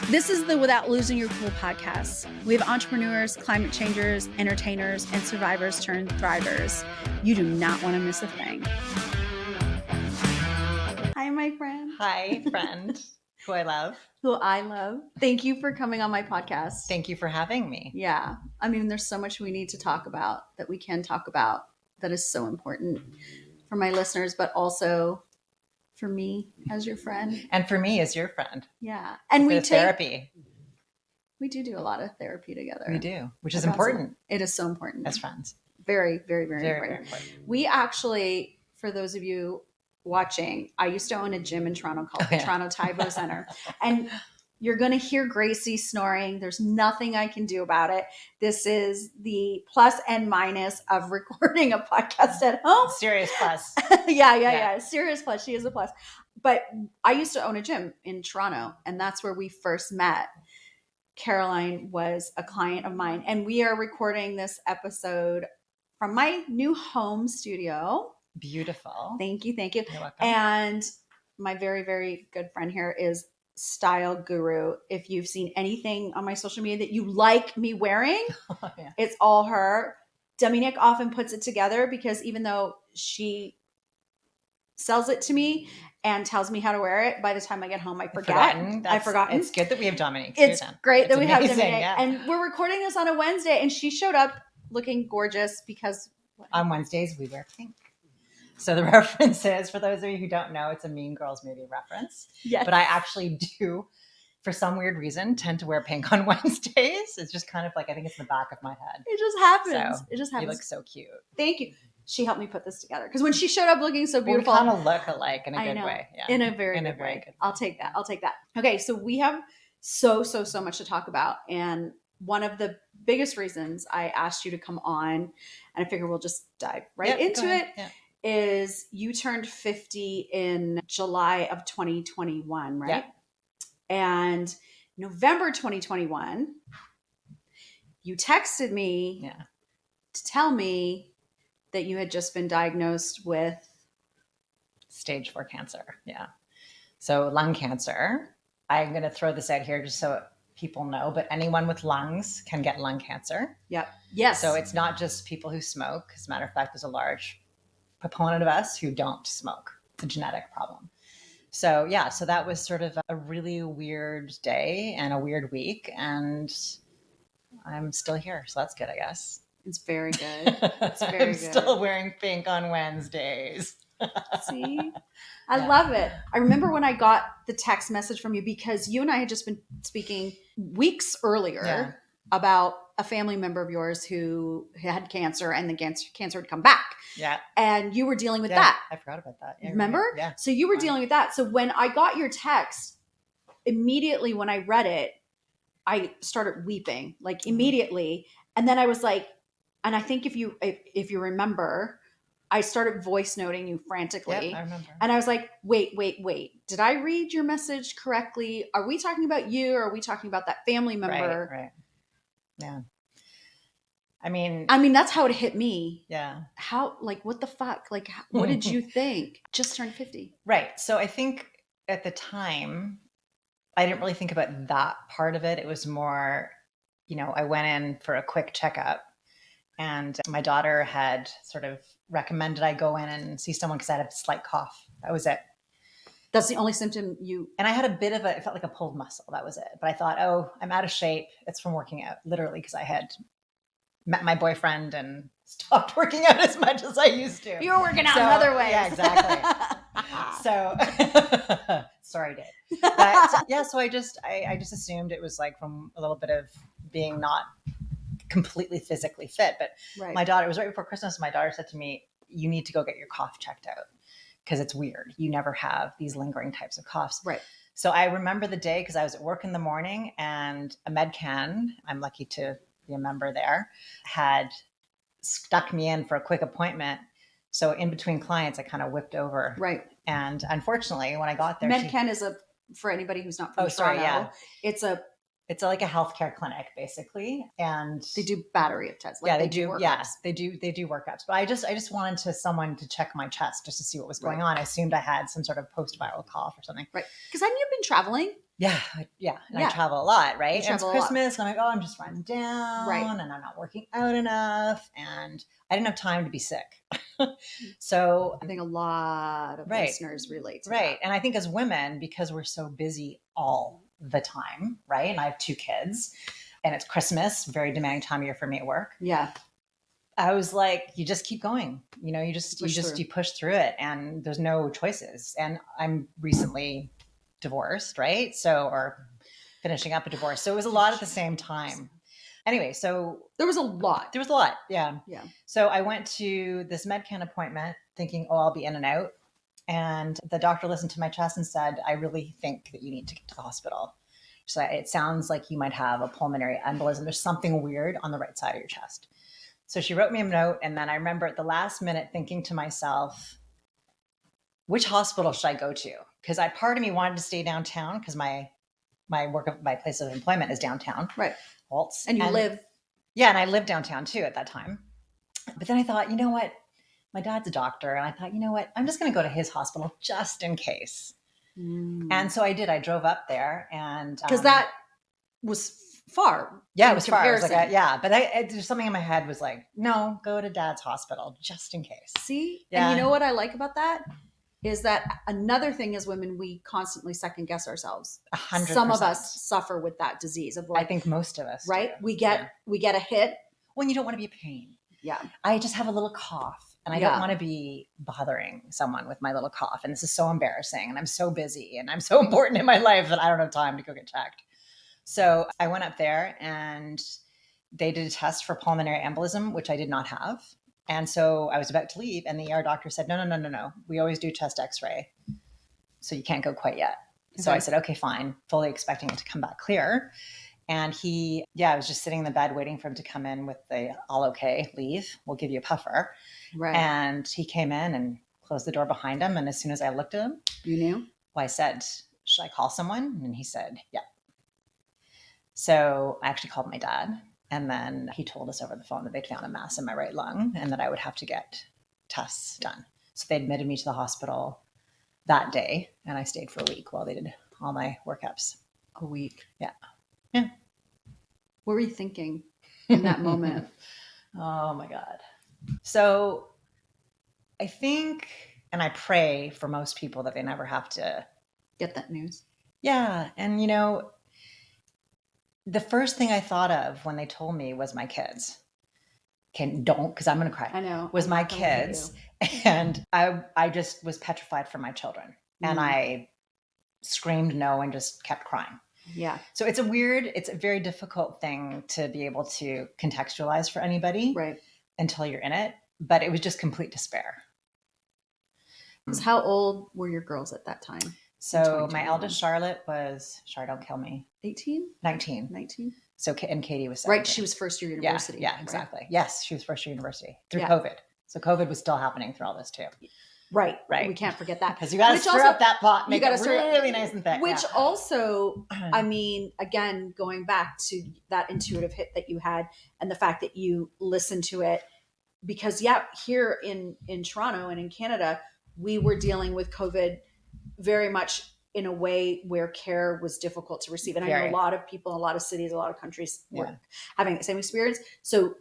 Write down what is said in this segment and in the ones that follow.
This is the Without Losing Your Cool podcast. We have entrepreneurs, climate changers, entertainers, and survivors turned thrivers. You do not want to miss a thing. Hi, my friend. Hi, friend, who I love. Who I love. Thank you for coming on my podcast. Thank you for having me. Yeah. I mean, there's so much we need to talk about that we can talk about that is so important for my listeners, but also for me as your friend. And for me as your friend. Yeah. And we take therapy. We do a lot of therapy together. We do, which is important. It is so important. As friends. Very, very, very important. Very important. We actually, for those of you watching, I used to own a gym in Toronto called the Toronto Tybo Center. And you're going to hear Gracie snoring. There's nothing I can do about it. This is the plus and minus of recording a podcast at home. Serious plus. Yeah. Serious plus. She is a plus. But I used to own a gym in Toronto, and that's where we first met. Caroline was a client of mine, and we are recording this episode from my new home studio. Beautiful. Thank you. You're welcome. And my very, very good friend here is Style Guru. If you've seen anything on my social media that you like me wearing, It's all her. Dominique often puts it together because even though she sells it to me and tells me how to wear it, by the time I get home, I forget. I've forgotten. It's good that we have Dominique. It's great that we have Dominique. Yeah. And we're recording this on a Wednesday, and she showed up looking gorgeous because on Wednesdays we wear pink. So the reference is, for those of you who don't know, it's a Mean Girls movie reference. Yes. But I actually do, for some weird reason, tend to wear pink on Wednesdays. It's just kind of like, I think it's in the back of my head. It just happens. It just happens. You look so cute. Thank you. She helped me put this together because when she showed up looking so beautiful, we kind of look alike in a good way. Yeah. In a very good way. I'll take that. Okay, so we have so much to talk about, and one of the biggest reasons I asked you to come on, and I figure we'll just dive right into it. Yeah. Is you turned 50 in July of 2021, right? Yeah. And November 2021, you texted me to tell me that you had just been diagnosed with stage 4 cancer. Yeah. So lung cancer. I'm going to throw this out here just so people know, but anyone with lungs can get lung cancer. Yep. Yes. So it's not just people who smoke. As a matter of fact, there's a large proponent of us who don't smoke. It's a genetic problem. So so that was sort of a really weird day and a weird week, and I'm still here. So that's good, I guess. It's very good. It's very I'm good. Still wearing pink on Wednesdays. See? I love it. I remember when I got the text message from you because you and I had just been speaking weeks earlier about a family member of yours who had cancer, and the cancer had come back. Yeah. And you were dealing with that. I forgot about that. Yeah, remember? Right. Yeah. So you were dealing with that. So when I got your text, immediately when I read it, I started weeping, like immediately. And then I was like, and I think if you remember, I started voice noting you frantically. Yeah, I remember. And I was like, wait. Did I read your message correctly? Are we talking about you, or are we talking about that family member? Right. Yeah. I mean, that's how it hit me. Yeah. How, like, what the fuck? Like, what did you think? Just turned 50. Right. So I think at the time, I didn't really think about that part of it. It was more, I went in for a quick checkup, and my daughter had sort of recommended I go in and see someone because I had a slight cough. That was it. That's the only symptom and I had a bit of it felt like a pulled muscle. That was it. But I thought, I'm out of shape. It's from working out, literally, because I had met my boyfriend and stopped working out as much as I used to. You were working out in other ways. Yeah, exactly. So, sorry, Dave. But so I just assumed it was like from a little bit of being not completely physically fit. But my daughter, it was right before Christmas. My daughter said to me, you need to go get your cough checked out because it's weird. You never have these lingering types of coughs. Right. So I remember the day because I was at work in the morning, and a MedCan, I'm lucky to be a member there, had stuck me in for a quick appointment. So in between clients, I kind of whipped over. Right. And unfortunately, when I got there, MedCan is for anybody who's not from Toronto, it's like a healthcare clinic basically. And they do battery of tests. They do workups. Yes, they do workups. But I just wanted someone to check my chest just to see what was going on. I assumed I had some sort of post-viral cough or something. Right. Because hadn't you been traveling? Yeah. Yeah. And Yeah. I travel a lot, right? You And it's travel a lot. Christmas. And I'm like, oh, I'm just run down Right. and I'm not working out enough. And I didn't have time to be sick. So, I think a lot of right. listeners relate to Right. that. And I think as women, because we're so busy all the time, right? And I have 2 kids and it's Christmas, very demanding time of year for me at work. Yeah. I was like, you just keep going. You know, you push through it and there's no choices. And I'm recently divorced, right? So, or finishing up a divorce. So it was a lot at the same time. Anyway, so there was a lot. Yeah. Yeah. So I went to this MedCan appointment thinking, oh, I'll be in and out. And the doctor listened to my chest and said, I really think that you need to get to the hospital. So it sounds like you might have a pulmonary embolism. There's something weird on the right side of your chest. So she wrote me a note. And then I remember at the last minute thinking to myself, which hospital should I go to? Because part of me wanted to stay downtown because my place of employment is downtown. Right. Waltz. And you live. Yeah. And I lived downtown too at that time. But then I thought, you know what? My dad's a doctor. And I thought, you know what? I'm just going to go to his hospital just in case. And so I did. I drove up there and. Because that was far. Yeah, it was far. It was like, but there's something in my head was like, no, go to dad's hospital just in case. See? Yeah. And you know what I like about that? Is that another thing as women, we constantly second guess ourselves. 100%. Some of us suffer with that disease of like, I think most of us, right? Do. We get a hit when you don't want to be a pain. Yeah. I just have a little cough and I don't want to be bothering someone with my little cough. And this is so embarrassing. And I'm so busy and I'm so important in my life that I don't have time to go get checked. So I went up there and they did a test for pulmonary embolism, which I did not have. And so I was about to leave and the ER doctor said, no. We always do chest x-ray. So you can't go quite yet. Okay. So I said, okay, fine. Fully expecting it to come back clear. And I was just sitting in the bed waiting for him to come in with the all okay, leave. We'll give you a puffer. Right. And he came in and closed the door behind him. And as soon as I looked at him, you knew? Well, I said, should I call someone? And he said, yeah. So I actually called my dad. And then he told us over the phone that they'd found a mass in my right lung and that I would have to get tests done. So they admitted me to the hospital that day. And I stayed for a week while they did all my workups. A week? Yeah. Yeah. What were you thinking in that moment? Oh my God. So I think, and I pray for most people that they never have to get that news. Yeah. And the first thing I thought of when they told me was my kids. Because I'm going to cry. I know. Was my kids. And I just was petrified for my children. And I screamed no and just kept crying. Yeah. So it's a very difficult thing to be able to contextualize for anybody. Right. Until you're in it. But it was just complete despair. Because how old were your girls at that time? So my eldest Charlotte was, don't kill me. 18? 19. So, and Katie was 17. Right. She was first year university. Yeah, exactly. Right? Yes. She was first year university through Yeah. COVID. So COVID was still happening through all this too. Right. We can't forget that. Because you got to stir up that pot, make it really nice and thick. Which also, I mean, again, going back to that intuitive hit that you had and the fact that you listened to it, because here in Toronto and in Canada, we were dealing with COVID very much in a way where care was difficult to receive. And I know a lot of people in a lot of cities, a lot of countries were having the same experience. So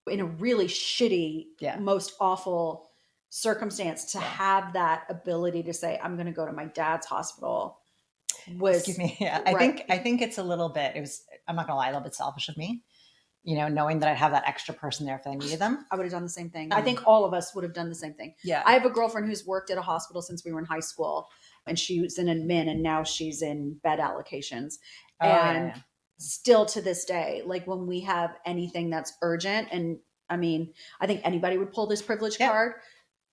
in a really shitty, most awful circumstance to have that ability to say, I'm going to go to my dad's hospital was, excuse me. Yeah. I think it's a little bit, I'm not gonna lie, a little bit selfish of me, knowing that I'd have that extra person there if I needed them. I would have done the same thing. I think all of us would have done the same thing. Yeah. I have a girlfriend who's worked at a hospital since we were in high school and she was in admin and now she's in bed allocations. Still to this day, like when we have anything that's urgent, and I mean, I think anybody would pull this privilege card,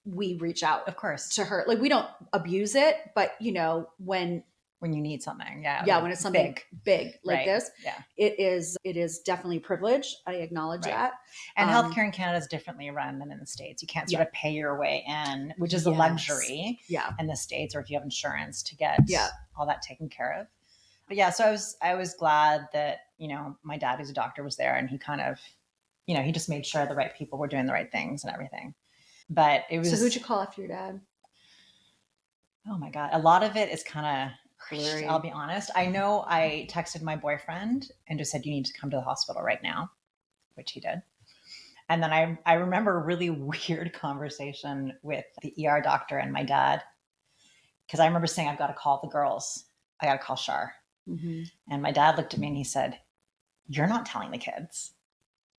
we reach out, of course, to her. Like we don't abuse it, but when you need something, when it's something big like this, it is definitely privilege. I acknowledge that. And healthcare in Canada is differently run than in the States. You can't sort of pay your way in, which is a luxury in the States, or if you have insurance to get all that taken care of. But so I was glad that, my dad, who's a doctor, was there, and he kind of, he just made sure the right people were doing the right things and everything. But it was. So who'd you call after your dad? Oh my God. A lot of it is kind of Blurry. I'll be honest. I know I texted my boyfriend and just said, you need to come to the hospital right now, which he did. And then I remember a really weird conversation with the ER doctor and my dad, because I remember saying, I've got to call the girls. I got to call Shar. Mm-hmm. And my dad looked at me and he said, you're not telling the kids.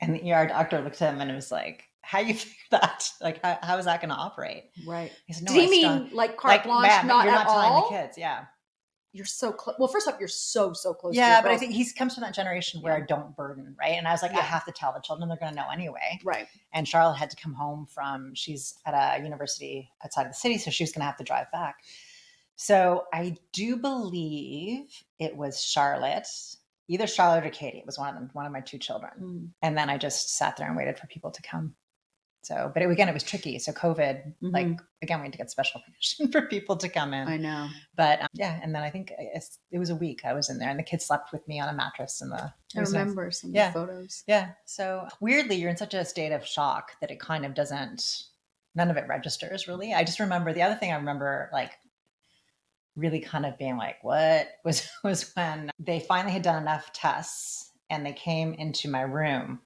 And the ER doctor looked at him and it was like, how you figure that? Like, how is that going to operate? Right. He said, no, did he mean like carte blanche? Ma'am, not you're at not telling all? the kids. Yeah. You're so close. Well, first off, you're so close. Yeah, to but I think he comes from that generation where Yeah. don't burden, right? And I was like, Yeah. I have to tell the children, they're going to know anyway. Right. And Charlotte had to come home she's at a university outside of the city, so she was going to have to drive back. So I do believe it was Charlotte, either Charlotte or Katie. It was one of them, one of my two children. Mm. And then I just sat there and waited for people to come. So, but it was tricky. So COVID, like, again, we had to get special permission for people to come in. I know. But yeah. And then I think it was a week I was in there and the kids slept with me on a mattress I remember some of the photos. Yeah. So weirdly, you're in such a state of shock that it kind of none of it registers really. I just remember the other thing I remember, like, really kind of being like, what was when they finally had done enough tests and they came into my room.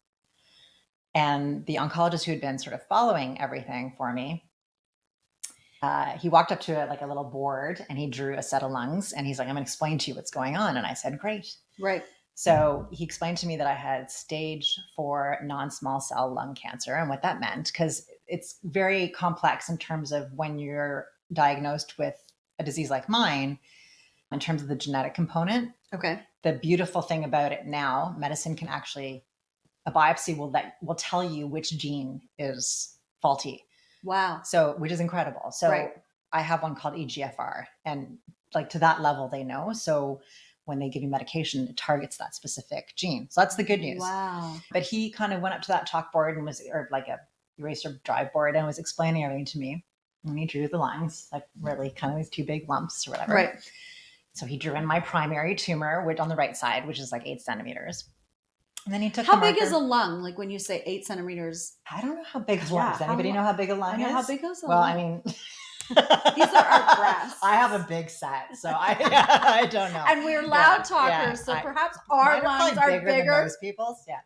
And the oncologist who had been sort of following everything for me, he walked up to a little board and he drew a set of lungs and he's like, I'm going to explain to you what's going on. And I said, great. Right. So he explained to me that I had stage 4 non-small cell lung cancer and what that meant, because it's very complex in terms of when you're diagnosed with a disease like mine, in terms of the genetic component. Okay. The beautiful thing about it now, medicine can actually, a biopsy will tell you which gene is faulty. Wow. So, which is incredible. So I have one called EGFR, and like to that level they know. So when they give you medication, it targets that specific gene. So that's the good news. Wow. But he kind of went up to that chalkboard or like a eraser dry board and was explaining everything to me. And he drew the lines, like really kind of these 2 big lumps or whatever. Right. So he drew in my primary tumor, which on the right side, which is like 8 centimeters. And then he took How big is a lung? Like when you say 8 centimeters? I don't know how big a lung is. Anybody know how big a lung is? How big is a lung? Well, I mean, these are our breasts. I have a big set, so I don't know. And we're loud talkers, so perhaps our lungs are bigger than most people's. Yeah.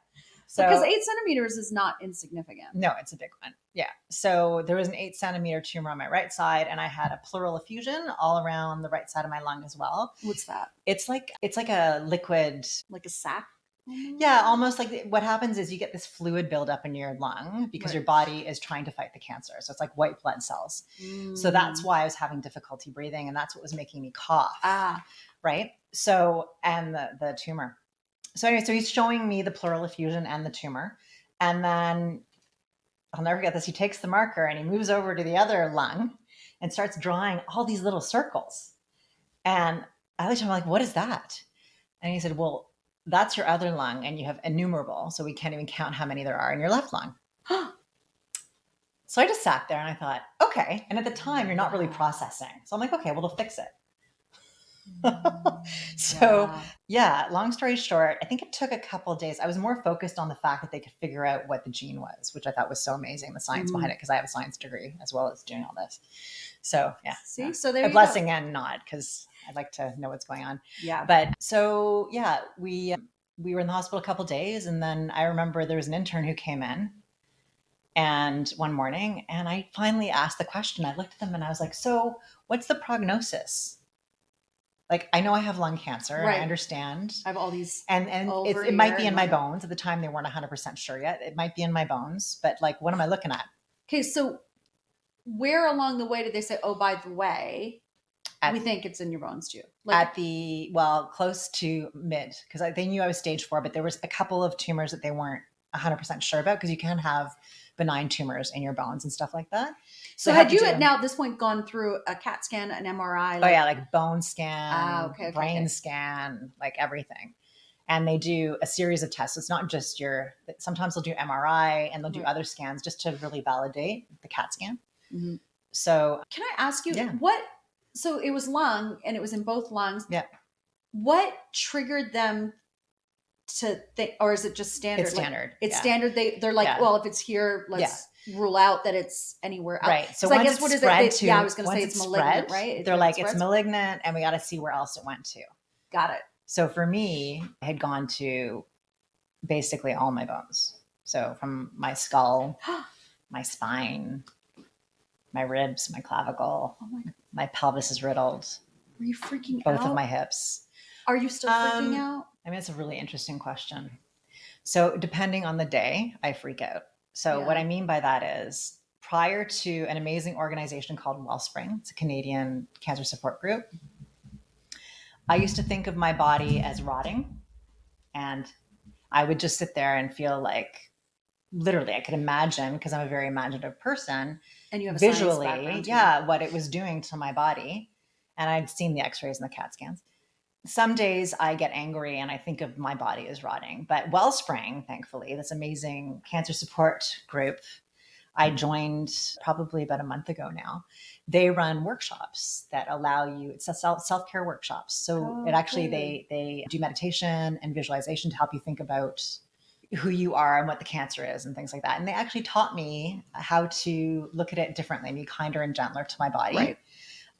So, because 8 centimeters is not insignificant. No, it's a big one. Yeah. So there was an 8 centimeter tumor on my right side, and I had a pleural effusion all around the right side of my lung as well. What's that? It's like a liquid, like a sac. Yeah, almost like what happens is you get this fluid buildup in your lung because your body is trying to fight the cancer. So it's like white blood cells. So that's why I was having difficulty breathing, and that's what was making me cough. Right. So, and the tumor. So anyway, so he's showing me the pleural effusion and the tumor. And then I'll never forget this. He takes the marker and he moves over to the other lung and starts drawing all these little circles. And I looked at him like, what is that? And he said, well, that's your other lung and you have innumerable. So we can't even count how many there are in your left lung. So I just sat there and I thought, okay. And at the time, you're not really processing. So I'm like, okay, well, they'll fix it. So yeah, long story short, I think it took a couple of days. I was more focused on the fact that they could figure out what the gene was, which I thought was so amazing, the science behind it, because I have a science degree as well as doing all this. So yeah. See, so there a you blessing go. And not, because I'd like to know what's going on. Yeah. But so yeah, we were in the hospital a couple of days, and then I remember there was an intern who came in and one morning, and I finally asked the question. I looked at them and I was like, so what's the prognosis? Like, I know I have lung cancer, and I understand. I have all these, and it might be in my bones. At the time, they weren't 100% sure yet. It might be in my bones, but like, what am I looking at? Okay, so where along the way did they say, oh, by the way, we think it's in your bones too? Like, close to mid, because they knew I was stage 4, but there was a couple of tumors that they weren't 100% sure about, because you can have benign tumors in your bones and stuff like that. So had you now at this point gone through a CAT scan, an MRI? Like bone scan, brain scan, like everything. And they do a series of tests. It's not just sometimes they'll do MRI and they'll do other scans just to really validate the CAT scan. Mm-hmm. So can I ask you so it was lung and it was in both lungs. Yeah. What triggered them to think, or is it just standard? It's standard. It's standard. They're like, well, if it's here, let's. rule out that it's anywhere else. Right. So I once guess it's what is spread it? to, Yeah, I was going to say once it's it's malignant, spread, right? they're When like, it it's spreads? malignant and we got to see where else it went to. Got it. So for me, I had gone to basically all my bones. So from my skull, my spine, my ribs, my clavicle, Oh my God. my pelvis is riddled, Were you freaking both out? of my hips. Are you still freaking out? I mean, it's a really interesting question. So depending on the day, I freak out. So what I mean by that is prior to an amazing organization called Wellspring, it's a Canadian cancer support group, I used to think of my body as rotting, and I would just sit there and feel like literally I could imagine, because I'm a very imaginative person, And you have a visually, science background too. what it was doing to my body. And I'd seen the x-rays and the CAT scans. Some days I get angry and I think of my body as rotting. But Wellspring, thankfully, this amazing cancer support group I joined probably about a month ago now. They run workshops that allow you, it's a self-care workshops. So it actually, they do meditation and visualization to help you think about who you are and what the cancer is and things like that. And they actually taught me how to look at it differently, be kinder and gentler to my body. Right.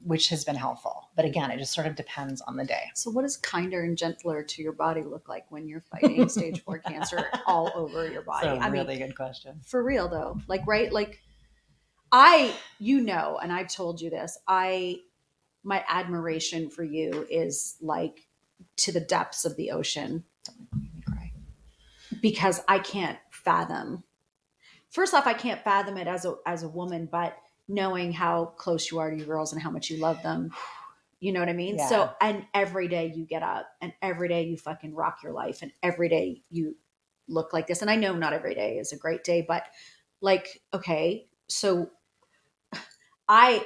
Which has been helpful. But again, it just sort of depends on the day. So what does kinder and gentler to your body look like when you're fighting stage 4 cancer all over your body? That's a really good question. For real though. Like, right? Like and I've told you this, my admiration for you is like to the depths of the ocean. Don't make me cry. Because I can't fathom. First off, I can't fathom it as a woman, but knowing how close you are to your girls and how much you love them. You know what I mean? Yeah. So, and every day you get up and every day you fucking rock your life and every day you look like this. And I know not every day is a great day, but like, okay, so I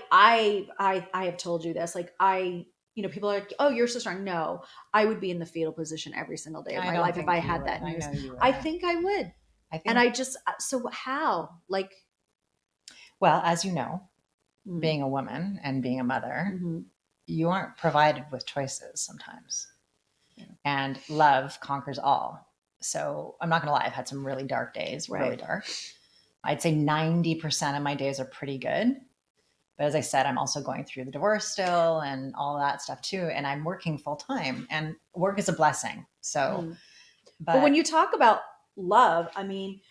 have told you this. Like people are like, oh, you're so strong. No, I would be in the fetal position every single day of my life if I had that news. I know you would. I think I would. And I just, so how? Like, well, as you know, being a woman and being a mother, you aren't provided with choices sometimes. Yeah. And love conquers all. So I'm not going to lie, I've had some really dark days, really dark. I'd say 90% of my days are pretty good. But as I said, I'm also going through the divorce still and all that stuff too. And I'm working full time, and work is a blessing. So, but when you talk about love, I mean,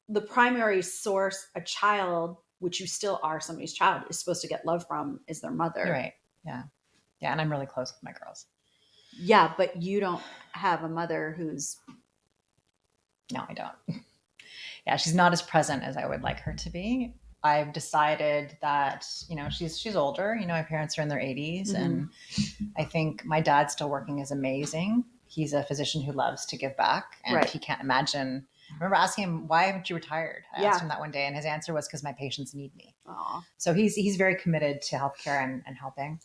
the primary source a child, which you still are somebody's child, is supposed to get love from is their mother. You're right. Yeah. Yeah. And I'm really close with my girls. Yeah. But you don't have a mother who's. No, I don't. Yeah. She's not as present as I would like her to be. I've decided that, she's older, my parents are in their 80s, and I think my dad's still working is amazing. He's a physician who loves to give back, and he can't imagine. I remember asking him, why haven't you retired? I asked him that one day, and his answer was because my patients need me. Aww. So he's very committed to healthcare and helping.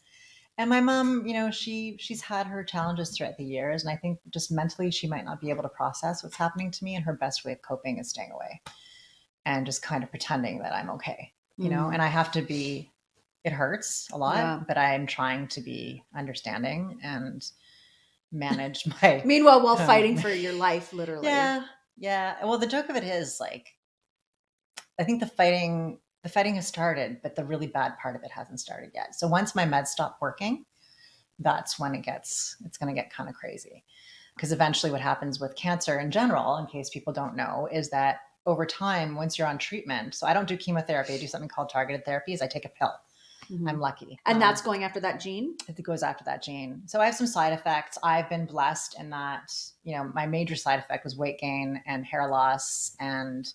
And my mom, she's had her challenges throughout the years, and I think just mentally she might not be able to process what's happening to me, and her best way of coping is staying away and just kind of pretending that I'm okay, and I have to be, it hurts a lot, but I'm trying to be understanding and manage my. Meanwhile, while fighting for your life, literally. Yeah. Yeah. Well, the joke of it is, like, I think the fighting has started, but the really bad part of it hasn't started yet. So once my meds stop working, that's when it's going to get kind of crazy. Because eventually what happens with cancer in general, in case people don't know, is that over time, once you're on treatment, so I don't do chemotherapy, I do something called targeted therapies. I take a pill. I'm lucky. And that's going after that gene? It goes after that gene. So I have some side effects. I've been blessed in that, my major side effect was weight gain and hair loss and,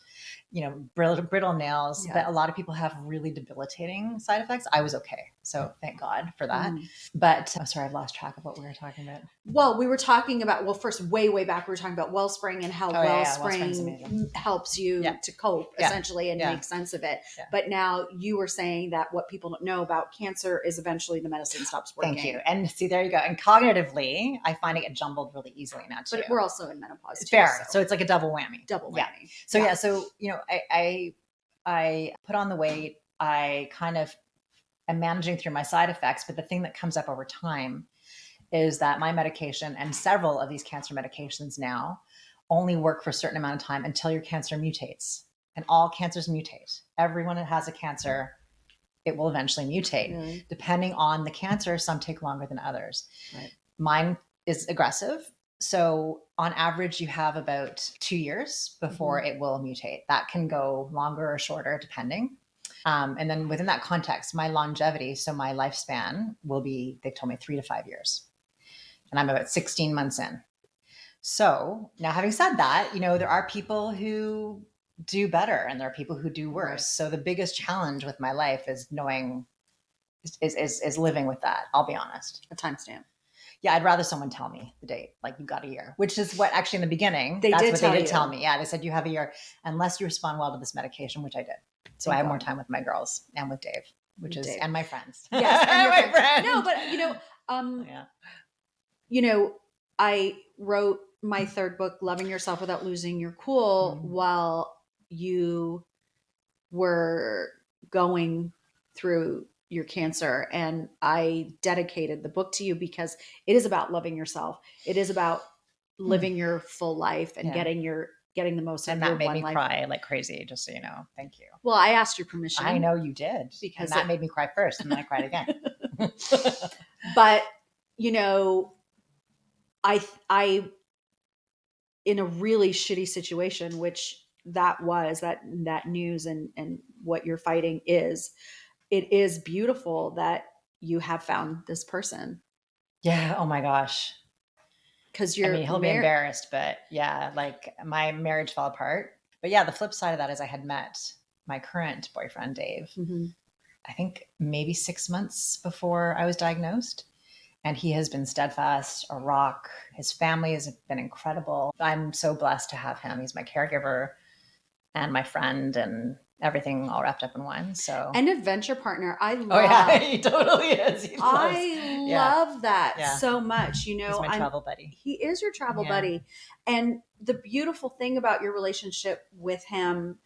brittle nails. Yeah. But a lot of people have really debilitating side effects. I was okay. So thank God for that. But I'm sorry, I've lost track of what we were talking about. Well, we were talking about, first, way back, we were talking about Wellspring and how Wellspring helps you to cope, essentially, and make sense of it. Yeah. But now you were saying that what people don't know about cancer is eventually the medicine stops working. Thank you. And see, there you go. And cognitively, I find it get jumbled really easily now too. But we're also in menopause too. Fair. So it's like a double whammy. Yeah. So, I put on the weight. I kind of am managing through my side effects. But the thing that comes up over time is that my medication and several of these cancer medications now only work for a certain amount of time until your cancer mutates. and all cancers mutate. Everyone that has a cancer, it will eventually mutate. Really? Depending on the cancer, some take longer than others. Right. Mine is aggressive. So on average, you have about 2 years before it will mutate. That can go longer or shorter, depending. And then within that context, my longevity, so my lifespan will be, they told me 3 to 5 years. And I'm about 16 months in. So now having said that, there are people who do better and there are people who do worse. Right. So the biggest challenge with my life is knowing, is living with that. I'll be honest. A timestamp. Yeah, I'd rather someone tell me the date, like you got a year, which is what actually in the beginning, they did tell me. Yeah, they said you have a year unless you respond well to this medication, which I did. So I have more time with my girls and with Dave, and my friends. Yes, and my friends. No, but I wrote my third book, Loving Yourself Without Losing Your Cool, while you were going through your cancer. And I dedicated the book to you because it is about loving yourself. It is about living your full life and getting the most out of your one life. And that made me cry like crazy, just so you know. Thank you. Well, I asked your permission. I know you did. Because that made me cry first, and then I cried again. But, I in a really shitty situation, which that was that news and what you're fighting is, it is beautiful that you have found this person. Yeah. Oh my gosh. Because he'll be embarrassed, but yeah, like my marriage fell apart. But yeah, the flip side of that is I had met my current boyfriend, Dave, I think maybe 6 months before I was diagnosed. And he has been steadfast, a rock. His family has been incredible. I'm so blessed to have him. He's my caregiver and my friend and everything all wrapped up in one. So, and adventure partner. I love. Oh yeah, he totally is. I love that so much. He's my travel buddy. He is your travel buddy. And the beautiful thing about your relationship with him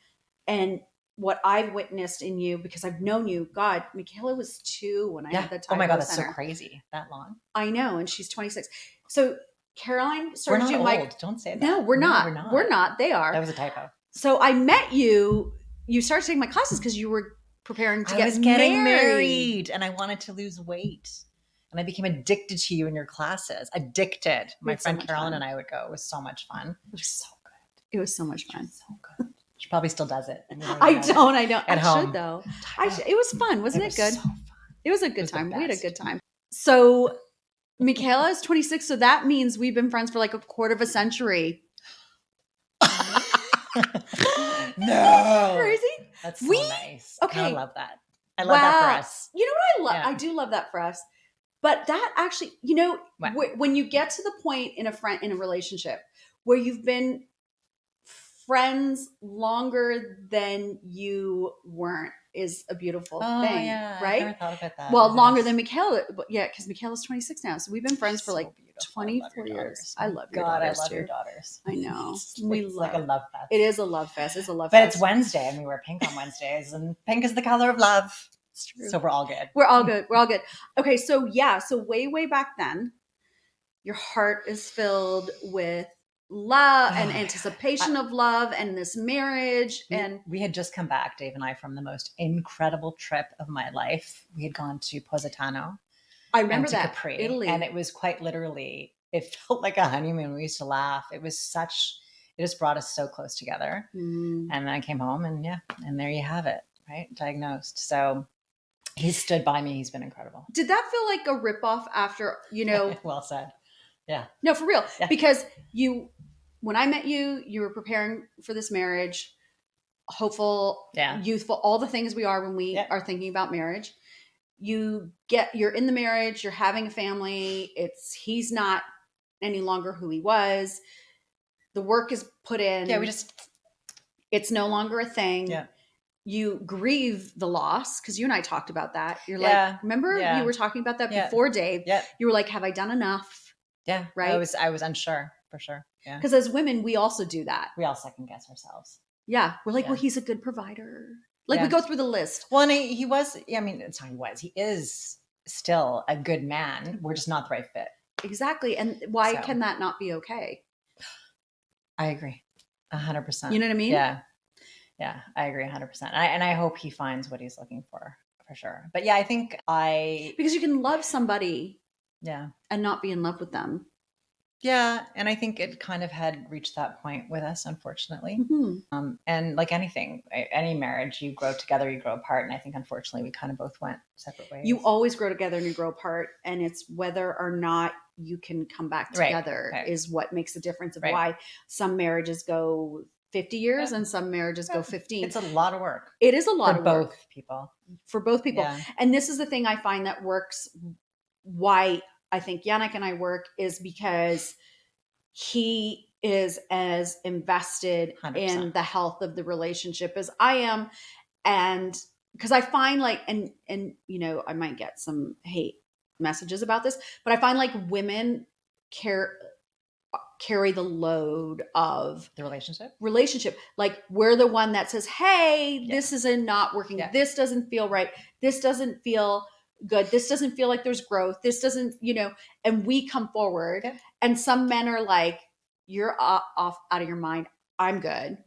and what I've witnessed in you, because I've known you, God, Michaela was 2 when I had the time. Oh my God, that's so crazy. That long. I know. And she's 26. So Caroline started we're not old. Don't say that. No, we're not. We're not. They are. That was a typo. So I met you. You started taking my classes because you were preparing to get married. And I wanted to lose weight. And I became addicted to you in your classes. Addicted. My friend Caroline and I would go. It was so much fun. It was so good. It was so much fun. So good. She probably still does it. I don't. At home. Should though. It was fun. Wasn't it good? So fun. It was a good time. We had a good time. So Michaela is 26. So that means we've been friends for like a quarter of a century. No. Crazy? That's so nice. Okay. I love that. I love that for us. You know what I love? Yeah. I do love that for us. But that actually, when you get to the point in a relationship where you've been friends longer than you weren't is a beautiful thing, right? I never thought about that. Well, longer than Michaela. Yeah, because Michaela's 26 now. So we've been friends for like 24 years. I love your daughters. I love your daughters. I know. It's like a love fest. It is a love fest. It's a love fest. But it's Wednesday and we wear pink on Wednesdays and pink is the color of love. It's true. So we're all good. We're all good. We're all good. Okay, so so way back then, your heart is filled with love and anticipation of love and this marriage. And we had just come back, Dave and I, from the most incredible trip of my life. We had gone to Positano. I remember that. Capri, Italy. And it was quite literally, it felt like a honeymoon. We used to laugh. It just brought us so close together. And then I came home and there you have it, right? Diagnosed. So he's stood by me. He's been incredible. Did that feel like a ripoff after, Well said. Yeah. No, for real. Yeah. Because when I met you, you were preparing for this marriage, hopeful, youthful, all the things we are when we are thinking about marriage. You're in the marriage, you're having a family. He's not any longer who he was. The work is put in. Yeah, it's no longer a thing. Yeah. You grieve the loss because you and I talked about that. You're like, remember you were talking about that before, Dave? Yeah. You were like, have I done enough? Yeah. Right. I was unsure for sure. Yeah. Because as women, we also do that. We all second guess ourselves. Yeah. We're like, well, he's a good provider. Like we go through the list. Well, and he was, it's not he was. He is still a good man. We're just not the right fit. Exactly. And why can that not be okay? I agree. 100%. You know what I mean? Yeah. Yeah, I agree 100%. And I hope he finds what he's looking for sure. But yeah, I think because you can love somebody yeah. and not be in love with them. Yeah, and I think it kind of had reached that point with us, unfortunately. And like anything, any marriage, you grow together, you grow apart. And I think, unfortunately, we kind of both went separate ways. You always grow together and you grow apart. And it's whether or not you can come back together is what makes the difference of why some marriages go 50 years and some marriages go 15. It's a lot of work. It is a lot of work. Both people. For both people. And this is the thing I find that works, why I think Yannick and I work, is because he is as invested 100%. In the health of the relationship as I am. And because I find like, and you know, I might get some hate messages about this, but I find like women carry the load of the relationship. Like we're the one that says, hey, this is not working. This doesn't feel right. This doesn't feel good. This doesn't feel like there's growth. This doesn't, you know, and we come forward and some men are like, you're off out of your mind. I'm good.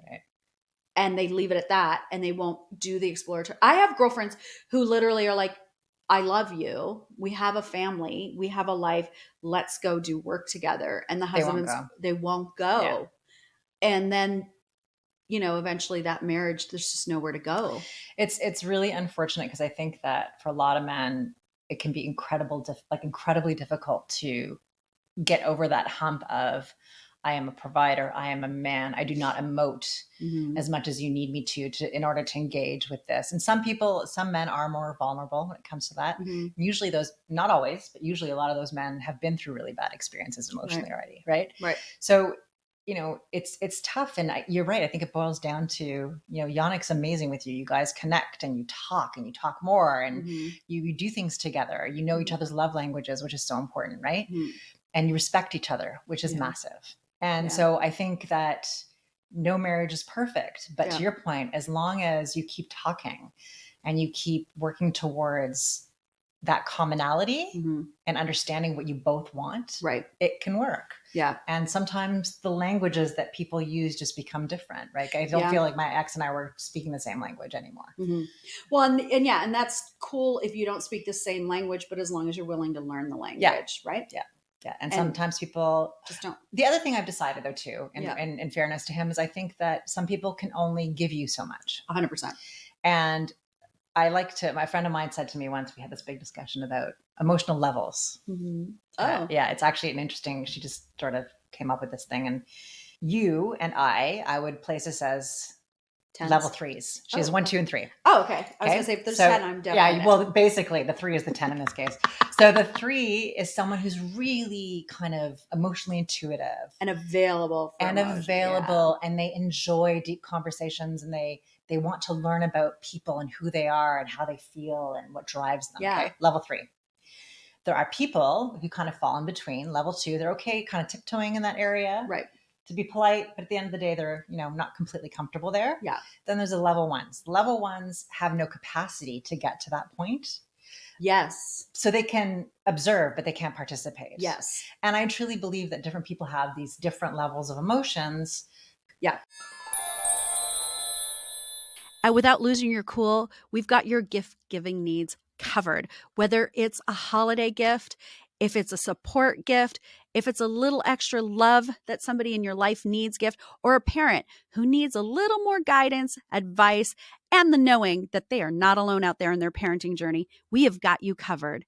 And they leave it at that and they won't do the exploratory. I have girlfriends who literally are like, I love you. We have a family. We have a life. Let's go do work together. And the husbands, they won't go. Yeah. And then, you know, eventually that marriage, there's just nowhere to go. It's really unfortunate because I think that for a lot of men, it can be incredibly difficult to get over that hump of, I am a provider. I am a man. I do not emote as much as you need me to in order to engage with this. And some men are more vulnerable when it comes to that. Usually those, not always, but usually a lot of those men have been through really bad experiences emotionally already. Right. So, you know, it's tough. And you're right. I think it boils down to, you know, Yannick's amazing with you. You guys connect and you talk more and you do things together. You know each other's love languages, which is so important. Right. And you respect each other, which is massive. And so I think that no marriage is perfect, but to your point, as long as you keep talking and you keep working towards that commonality and understanding what you both want, it can work. Yeah. And sometimes the languages that people use just become different, right? I don't feel like my ex and I were speaking the same language anymore. Well, and that's cool if you don't speak the same language, but as long as you're willing to learn the language, right? Yeah. Yeah. And sometimes people just don't. The other thing I've decided though, too, and in fairness to him, is I think that some people can only give you so much. 100%. And my friend of mine said to me once, we had this big discussion about emotional levels. Yeah. It's actually an interesting, she just sort of came up with this thing. And you and I would place this as Tens? Level 3s. She has 1, 2, and 3. Oh, okay. I was going to say if there's 10, I'm definitely. Yeah, well, basically the 3 is the 10 in this case. So the 3 is someone who's really kind of emotionally intuitive and available. And they enjoy deep conversations and they want to learn about people and who they are and how they feel and what drives them. Yeah. Okay? Level 3. There are people who kind of fall in between. Level 2, they're okay, kind of tiptoeing in that area. Right. To be polite, but at the end of the day, they're, you know, not completely comfortable there. Yeah. Then there's the level 1s. Level 1s have no capacity to get to that point. Yes. So they can observe, but they can't participate. Yes. And I truly believe that different people have these different levels of emotions. Yeah. And without losing your cool, we've got your gift giving needs covered. Whether it's a holiday gift, if it's a support gift, if it's a little extra love that somebody in your life needs gift, or a parent who needs a little more guidance, advice, and the knowing that they are not alone out there in their parenting journey, we have got you covered.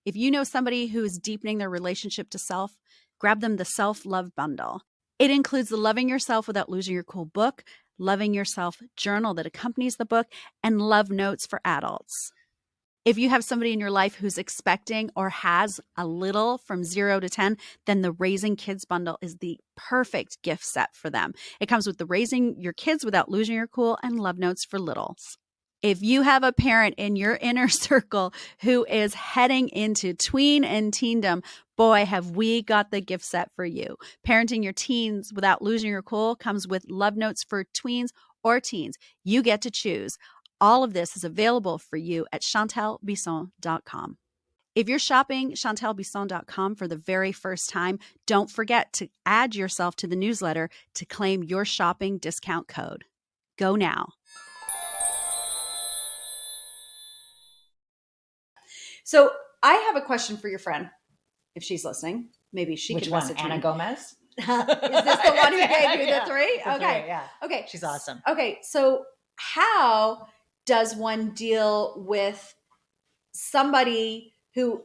If you know somebody who is deepening their relationship to self, grab them the Self-Love Bundle. It includes the Loving Yourself Without Losing Your Cool book, Loving Yourself journal that accompanies the book, and love notes for adults. If you have somebody in your life who's expecting or has a little from 0 to 10, then the Raising Kids Bundle is the perfect gift set for them. It comes with the Raising Your Kids Without Losing Your Cool and love notes for littles. If you have a parent in your inner circle who is heading into tween and teendom, boy, have we got the gift set for you. Parenting your teens without losing your cool comes with love notes for tweens or teens. You get to choose. All of this is available for you at ChantelleBisson.com. If you're shopping ChantelleBisson.com for the very first time, don't forget to add yourself to the newsletter to claim your shopping discount code. Go now. So I have a question for your friend, if she's listening. Maybe she Which could one? message Anna me. Gomez? Is this the one who gave you the three? The Okay. three, yeah. Okay. She's awesome. Okay. So how does one deal with somebody who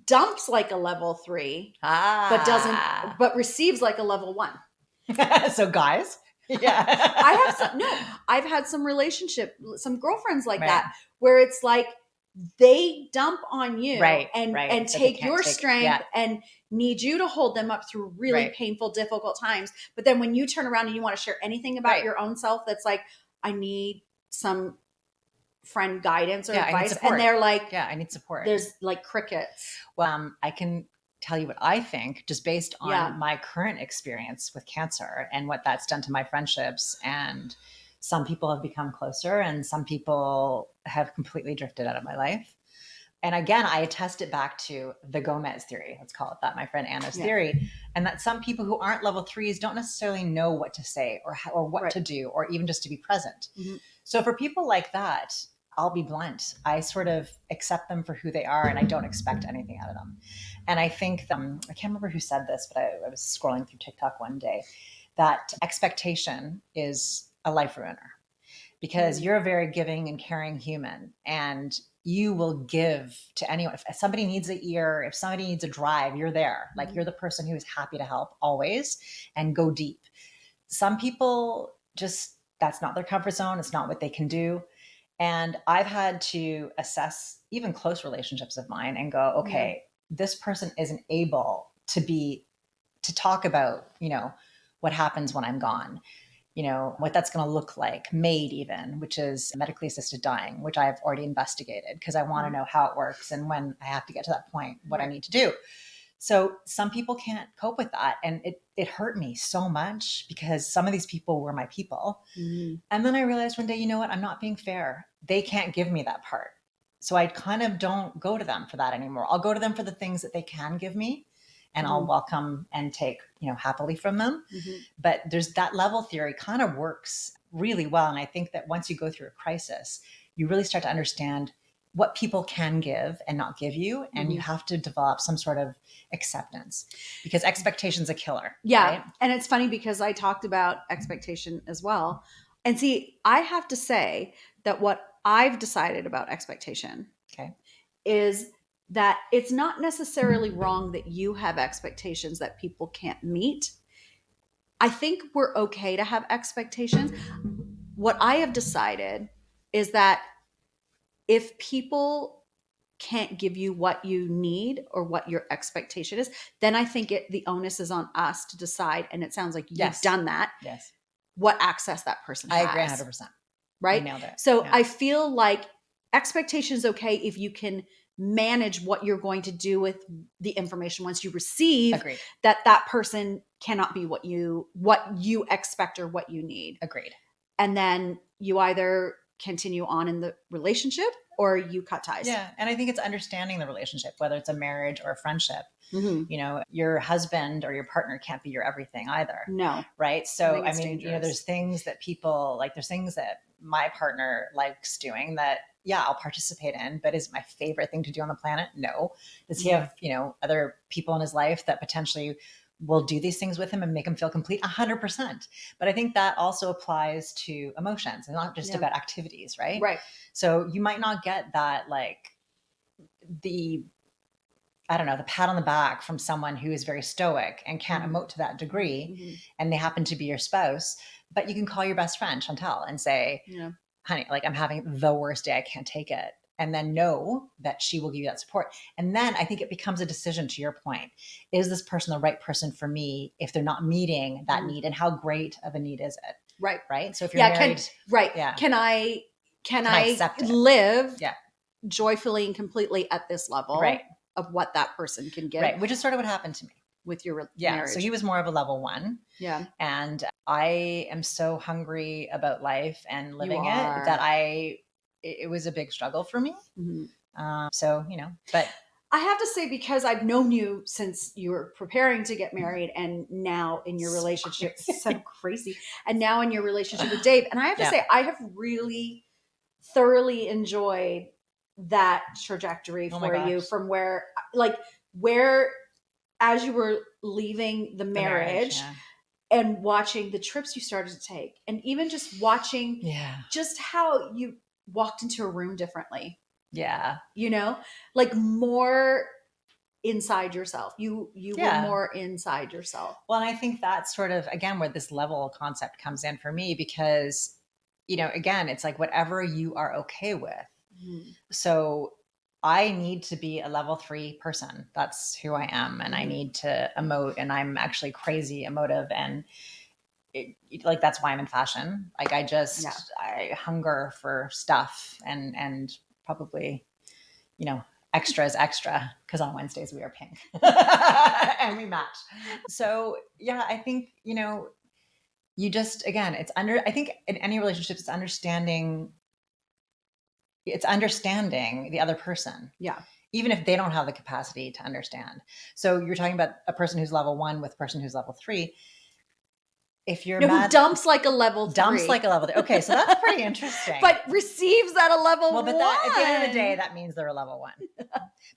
dumps like a level 3, but receives like a level 1? So guys, yeah. I've had some girlfriends like Right. that, where it's like they dump on you Right, and take your strength and need you to hold them up through really painful, difficult times. But then when you turn around and you want to share anything about your own self, that's like, I need some friend guidance or advice. And they're like, I need support. There's like crickets. Well, I can tell you what I think, just based on my current experience with cancer and what that's done to my friendships. And some people have become closer and some people have completely drifted out of my life. And again, I attest it back to the Gomez theory. Let's call it that, my friend Anna's theory. And that some people who aren't level 3s don't necessarily know what to say or what to do, or even just to be present. Mm-hmm. So for people like that, I'll be blunt. I sort of accept them for who they are and I don't expect anything out of them. And I think, I can't remember who said this, but I was scrolling through TikTok one day, that expectation is a life ruiner, because you're a very giving and caring human and you will give to anyone. If somebody needs an ear, if somebody needs a drive, you're there. Like, you're the person who is happy to help always and go deep. Some people just, that's not their comfort zone. It's not what they can do. And I've had to assess even close relationships of mine and go, okay, this person isn't able to talk about, what happens when I'm gone, what that's going to look like, MAID even, which is medically assisted dying, which I've already investigated because I want to know how it works. And when I have to get to that point, what I need to do. So some people can't cope with that. And it hurt me so much because some of these people were my people. Mm-hmm. And then I realized one day, you know what? I'm not being fair. They can't give me that part. So I kind of don't go to them for that anymore. I'll go to them for the things that they can give me, and I'll welcome and take, happily from them. Mm-hmm. But there's that level theory kind of works really well. And I think that once you go through a crisis, you really start to understand what people can give and not give you. And you have to develop some sort of acceptance, because expectation's a killer. Yeah. Right? And it's funny because I talked about expectation as well. And see, I have to say that what I've decided about expectation is that it's not necessarily wrong that you have expectations that people can't meet. I think we're okay to have expectations. What I have decided is that if people can't give you what you need or what your expectation is, then I think the onus is on us to decide. And it sounds like you've done that. Yes. What access that person has. I agree 100%. Right? You nailed it. So I feel like expectation is okay if you can manage what you're going to do with the information once you receive. Agreed. that person cannot be what you expect or what you need. Agreed. And then you either continue on in the relationship or you cut ties. Yeah. And I think it's understanding the relationship, whether it's a marriage or a friendship. Mm-hmm. Your husband or your partner can't be your everything either. No. Right. So, I mean, there's things that people like, there's things that my partner likes doing that, I'll participate in, but is it my favorite thing to do on the planet? No. Does he have, other people in his life that potentially will do these things with him and make him feel complete? 100%. But I think that also applies to emotions and not just about activities, right? Right. So you might not get that, like the pat on the back from someone who is very stoic and can't emote to that degree, and they happen to be your spouse, but you can call your best friend, Shantelle, and say, honey, like, I'm having the worst day. I can't take it. And then know that she will give you that support. And then I think it becomes a decision, to your point. Is this person the right person for me if they're not meeting that need? And how great of a need is it? Right. Right. So if you're married. Can I live joyfully and completely at this level of what that person can give? Right. Which is sort of what happened to me with your marriage. So he was more of a level 1. Yeah. And I am so hungry about life and living it that it was a big struggle for me. Mm-hmm. So, but I have to say, because I've known you since you were preparing to get married, and now in your relationship, so crazy. And now in your relationship with Dave. And I have to say, I have really thoroughly enjoyed that trajectory Oh my for you gosh. from where as you were leaving the marriage yeah. and watching the trips you started to take, and even just watching Yeah. just how you walked into a room differently, Yeah. you know, like more inside yourself. You were Yeah. more inside yourself. Well, and I think that's sort of, again, where this level concept comes in for me, because, you know, again, it's like whatever you are okay with. So I need to be a level 3 person. That's who I am. And I need to emote, and I'm actually crazy emotive. And like, that's why I'm in fashion. Like, I hunger for stuff, and probably, you know, extra is extra, because on Wednesdays we are pink and we match. So yeah, I think, you know, you just, again, I think in any relationship, it's understanding the other person. Yeah. Even if they don't have the capacity to understand. So you're talking about a person who's level 1 with a person who's level 3. If you're who dumps like a level 3. Okay, so that's pretty interesting. But receives at a level 1. But that, at the end of the day, that means they're a level 1.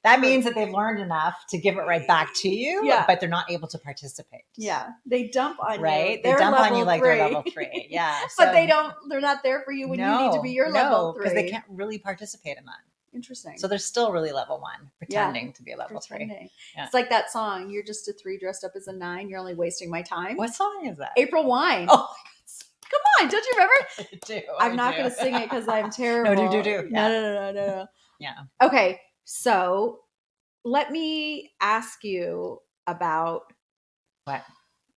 That means that they've learned enough to give it right back to you, but they're not able to participate. Yeah. They dump on you. Right? They dump on you like they're level 3. Yeah. But they're not there for you when you need to be your level 3. Because they can't really participate in that. Interesting. So they're still really level 1, pretending to be a level 3. Yeah. It's like that song, "You're just a 3 dressed up as a 9. You're only wasting my time." What song is that? April Wine. Oh, come on, don't you remember? I do. I'm not going to sing it because I'm terrible. No, do. Yeah. No. Yeah. Okay, so let me ask you about what?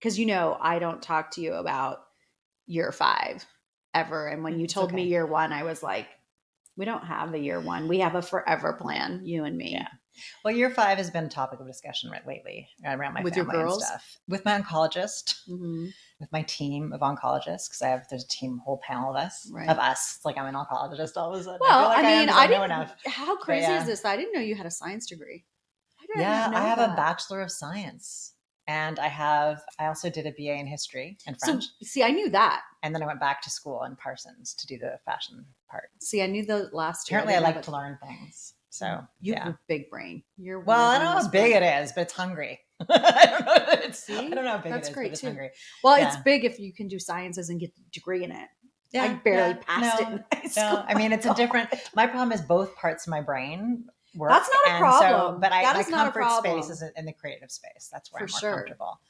Because I don't talk to you about year 5 ever. And when you told me year 1, I was like, we don't have a year 1. We have a forever plan, you and me. Yeah. Well, year 5 has been a topic of discussion lately around my with family your girls? And stuff. With my oncologist, with my team of oncologists, because there's a team, whole panel of us. Right. Of us. It's like I'm an oncologist all of a sudden. Well, I didn't know enough. How crazy is this? I didn't know you had a science degree. I have a Bachelor of Science. And I also did a BA in history and French. So, see, I knew that. And then I went back to school in Parsons to do the fashion part. See, I knew the last year. Apparently I like to learn things. So you have a big brain. I don't know how big it is, but it's hungry. I don't know. I don't know how big it is, but it's hungry. Well, it's big if you can do sciences and get a degree in it. Yeah, I barely passed it in high school. No, I mean, it's a different, my problem is both parts of my brain work. That's not a problem. So, but my comfort space is in the creative space. That's where I'm more comfortable.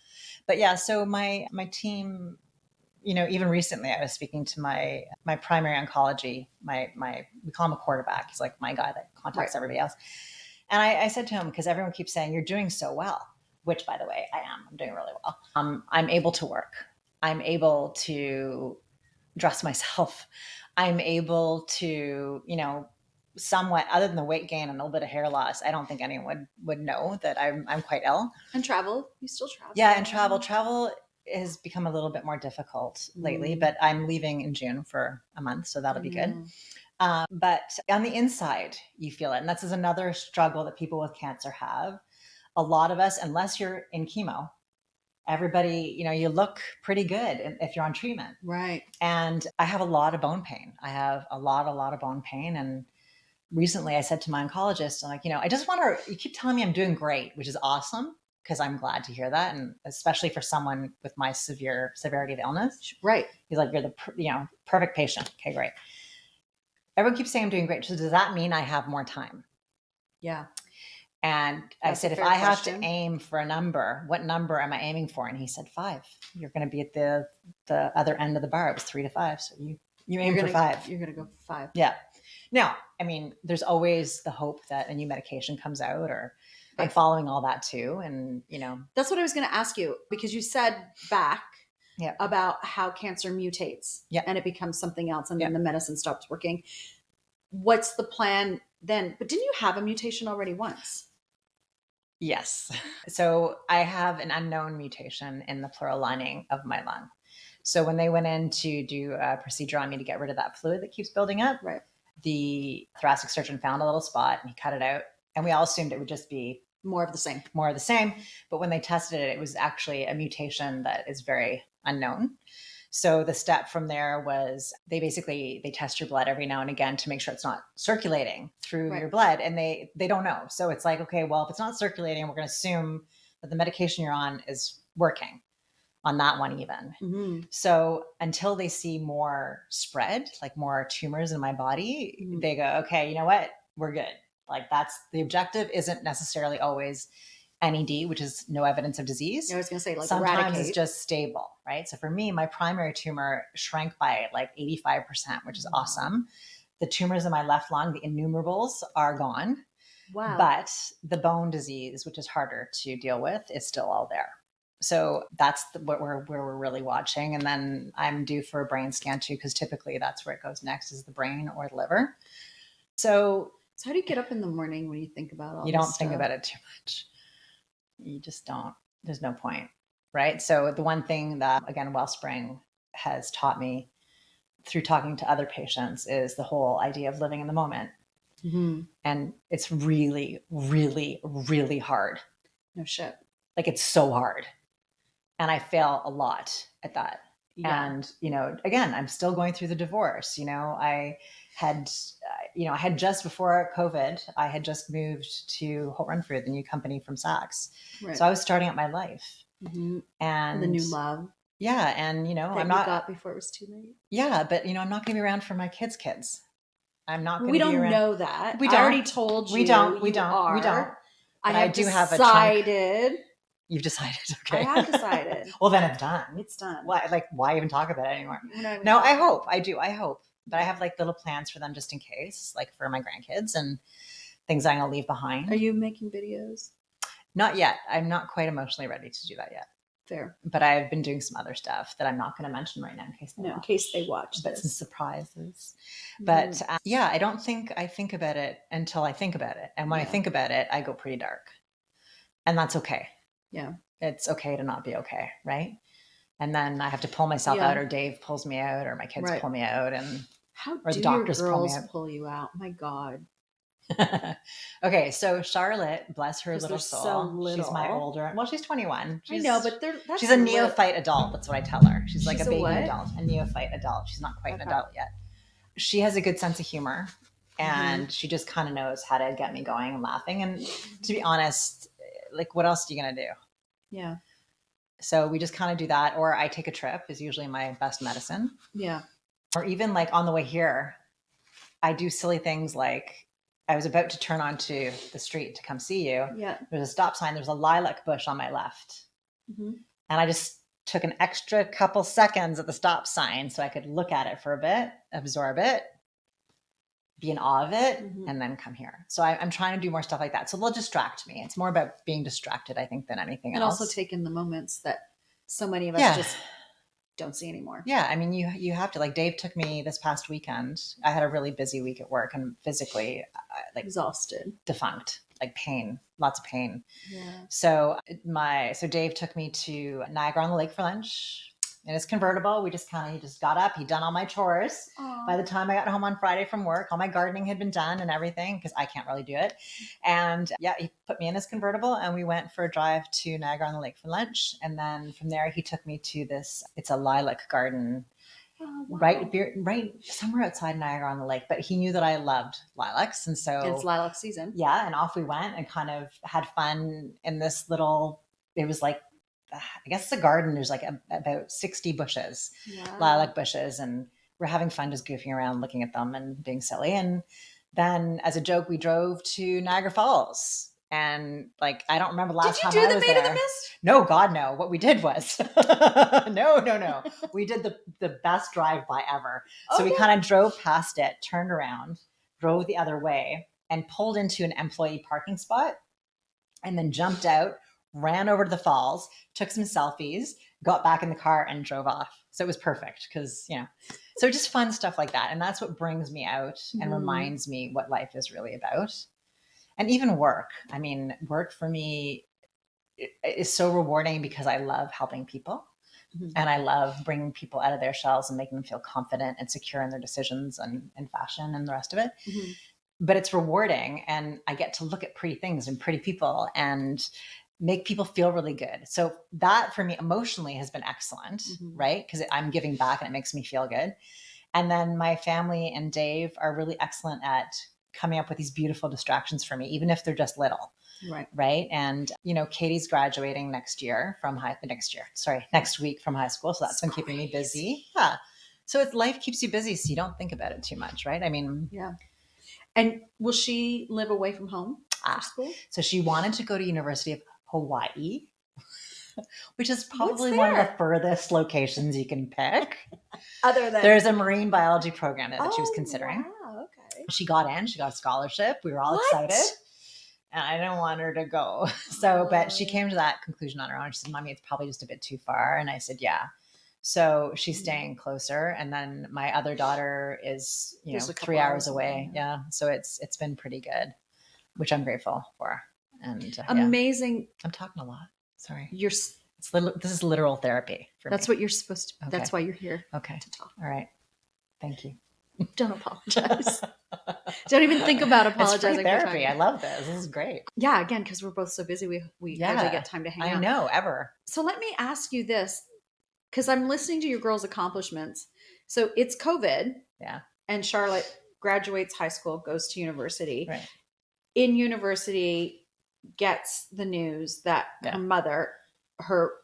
But yeah, so my team, even recently I was speaking to my primary oncology, we call him a quarterback. He's like my guy that contacts everybody else. And I said to him, because everyone keeps saying, you're doing so well, which by the way, I am. I'm doing really well. I'm able to work. I'm able to dress myself. I'm able to, somewhat, other than the weight gain and a little bit of hair loss, I don't think anyone would know that I'm quite ill. And travel, you still travel? Yeah, and travel has become a little bit more difficult lately, but I'm leaving in June for a month, so that'll be good. But on the inside, you feel it. And this is another struggle that people with cancer have. A lot of us, unless you're in chemo, everybody, you look pretty good if you're on treatment. Right. And I have a lot of bone pain. I have a lot of bone pain. And recently I said to my oncologist, I'm like, I just want to, you keep telling me I'm doing great, which is awesome, because I'm glad to hear that. And especially for someone with my severity of illness. Right. He's like, you're the perfect patient. Okay, great. Everyone keeps saying I'm doing great. So does that mean I have more time? Yeah. And I said, if I have to aim for a number, what number am I aiming for? And he said 5. You're going to be at the other end of the bar. It was 3 to 5. So you aim for 5. You're going to go for 5. Yeah. Now, I mean, there's always the hope that a new medication comes out, or I'm following all that too. And, that's what I was going to ask you, because you said back about how cancer mutates and it becomes something else, and then the medicine stops working. What's the plan then? But didn't you have a mutation already once? Yes. So I have an unknown mutation in the pleural lining of my lung. So when they went in to do a procedure on me to get rid of that fluid that keeps building up, the thoracic surgeon found a little spot and he cut it out. And we all assumed it would just be more of the same. But when they tested it, it was actually a mutation that is very unknown. So the step from there was they test your blood every now and again to make sure it's not circulating through your blood. And they don't know. So it's like, okay, well, if it's not circulating, we're going to assume that the medication you're on is working on that one even. So until they see more spread, like more tumors in my body, they go, okay, you know what? We're good. Like that's the objective isn't necessarily always NED, which is no evidence of disease. I was going to say like sometimes eradicate. It's just stable, right? So for me, my primary tumor shrank by like 85%, which is awesome. The tumors in my left lung, the innumerables, are gone. Wow. But the bone disease, which is harder to deal with, is still all there. So that's where we're really watching. And then I'm due for a brain scan too, because typically that's where it goes next, is the brain or the liver. So how do you get up in the morning when you think about all this? You don't think about it too much. You just don't. There's no point, right? So the one thing that, again, Wellspring has taught me through talking to other patients is the whole idea of living in the moment. And it's really, really, really hard. No shit. Like it's so hard. And I fail a lot at that. Yeah. And, again, I'm still going through the divorce. I had just before COVID, I had just moved to Holt Renfrew, the new company from Saks. Right. So I was starting out my life. And the new love. Yeah. And, I'm not got before it was too late. Yeah. But, I'm not going to be around for my kids. I'm not going to be around. We don't know that. We don't. I already told you. We don't. I do have decided. You've decided. Okay. I have decided. Well, then it's done. It's done. Why even talk about it anymore? No, I hope. I do. I hope. But I have like little plans for them just in case, like for my grandkids and things I'm going to leave behind. Are you making videos? Not yet. I'm not quite emotionally ready to do that yet. Fair. But I've been doing some other stuff that I'm not going to mention right now in case they watch. But some surprises. But I don't think I think about it until I think about it. And when I think about it, I go pretty dark. And that's okay. Yeah. It's okay to not be okay, right? And then I have to pull myself out, or Dave pulls me out, or my kids pull me out, and or the doctors pull you out. My God. Okay, so Charlotte, bless her little soul. She's my older. Well, she's 21. I know, but she's a neophyte adult. That's what I tell her. She's like a baby adult, a neophyte adult. She's not quite an adult yet. She has a good sense of humor, and she just kind of knows how to get me going and laughing. And to be honest, like, what else are you gonna do? Yeah. So we just kind of do that, or I take a trip is usually my best medicine. Yeah. Or even like on the way here, I do silly things like I was about to turn onto the street to come see you. Yeah. There's a stop sign. There's a lilac bush on my left. And I just took an extra couple seconds at the stop sign so I could look at it for a bit, absorb it, be in awe of it, and then come here. So I'm trying to do more stuff like that. So they'll distract me. It's more about being distracted, I think, than anything else. And also take in the moments that so many of us just don't see anymore. Yeah. I mean, you have to, like, Dave took me this past weekend. I had a really busy week at work and physically exhausted, defunct, like pain, lots of pain. Yeah. So Dave took me to Niagara on the Lake for lunch. And it's convertible. He just got up. He'd done all my chores. Aww. By the time I got home on Friday from work, all my gardening had been done and everything, because I can't really do it. And he put me in his convertible and we went for a drive to Niagara on the Lake for lunch. And then from there, he took me to it's a lilac garden. Oh, wow. Right somewhere outside Niagara on the Lake. But he knew that I loved lilacs. And so it's lilac season. Yeah. And off we went and kind of had fun in this little, it was like, I guess it's a garden. There's like about 60 bushes, lilac bushes. And we're having fun just goofing around, looking at them and being silly. And then as a joke, we drove to Niagara Falls. And like, I don't remember last time I was there. Did you do the Maid of the Mist? No, God, no. What we did was, no. We did the best drive-by ever. So we kind of drove past it, turned around, drove the other way, and pulled into an employee parking spot, and then jumped out, ran over to the falls, took some selfies, got back in the car and drove off. So it was perfect because, so just fun stuff like that. And that's what brings me out and reminds me what life is really about. And even work. I mean, work for me is so rewarding because I love helping people and I love bringing people out of their shells and making them feel confident and secure in their decisions and fashion and the rest of it. But it's rewarding and I get to look at pretty things and pretty people and make people feel really good. So that for me emotionally has been excellent, right? Because I'm giving back and it makes me feel good. And then my family and Dave are really excellent at coming up with these beautiful distractions for me, even if they're just little. Right. Right. And, Katie's graduating next week from high school. So that's been keeping me busy. Yeah. So life keeps you busy. So you don't think about it too much. Right. I mean, yeah. And will she live away from home for school? So she wanted to go to University of Hawaii, which is probably What's one of there? the furthest locations you can pick. Other than There's a marine biology program that she was considering. Wow, okay. She got in, she got a scholarship. We were all excited. And I didn't want her to go. But she came to that conclusion on her own. She said, Mommy, it's probably just a bit too far. And I said, yeah. So she's staying closer. And then my other daughter is, 3 hours away. Yeah. So it's been pretty good, which I'm grateful for. And amazing. Yeah. I'm talking a lot. Sorry. This is literal therapy for That's me. what you're supposed to. Okay. That's why you're here. Okay. To talk. All right. Thank you. Don't apologize. Don't even think about apologizing. It's free therapy. I love this. This is great. Yeah, again, because we're both so busy, we hardly get time to hang out. I know, ever. So let me ask you this, because I'm listening to your girls' accomplishments. So it's COVID. Yeah. And Charlotte graduates high school, goes to university. Right. In university, gets the news that her mother, her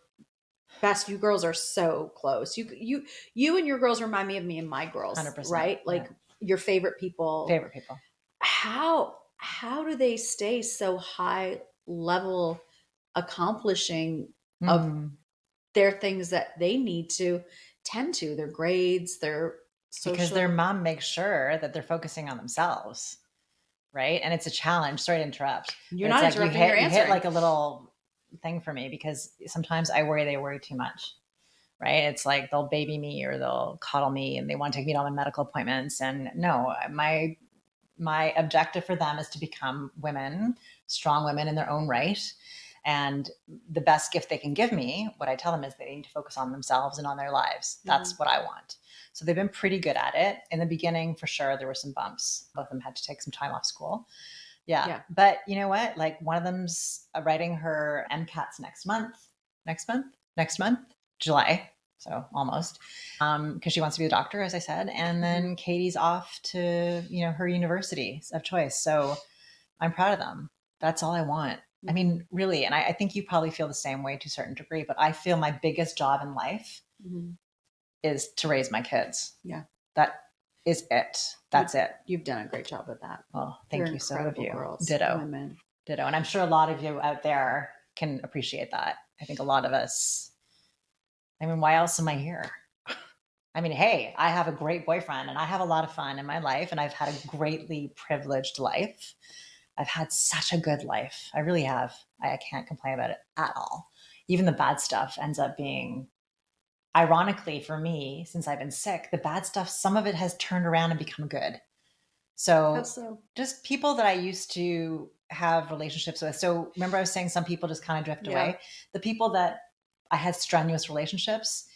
best, you girls are so close. You and your girls remind me of me and my girls, 100%, right? Like your favorite people. How do they stay so high level accomplishing of their things that they need to tend to, their grades, their social... Because their mom makes sure that they're focusing on themselves, right? And it's a challenge. Sorry to interrupt. You're not interrupting, you're answering. You hit like a little thing for me, because sometimes I worry they worry too much, right? It's like they'll baby me or they'll coddle me and they want to take me to all my medical appointments. And no, my objective for them is to become women, strong women in their own right. And the best gift they can give me, what I tell them is they need to focus on themselves and on their lives. That's what I want. So they've been pretty good at it. In the beginning, for sure, there were some bumps. Both of them had to take some time off school. Yeah. But you know what? Like one of them's writing her MCATs next month, July. So almost, because she wants to be a doctor, as I said. And then Katie's off to, her university of choice. So I'm proud of them. That's all I want. I mean, really. And I think you probably feel the same way to a certain degree, but I feel my biggest job in life is to raise my kids. Yeah. That is it. That's it. You've done a great job with that. Well, thank you. So have you. Girls, Ditto. Women. Ditto. And I'm sure a lot of you out there can appreciate that. I think a lot of us, I mean, why else am I here? I mean, hey, I have a great boyfriend and I have a lot of fun in my life and I've had a greatly privileged life. I've had such a good life. I really have. I can't complain about it at all. Even the bad stuff ends up being, ironically for me, since I've been sick, the bad stuff, some of it has turned around and become good. So just people that I used to have relationships with. So remember I was saying some people just kind of drift away. The people that I had strenuous relationships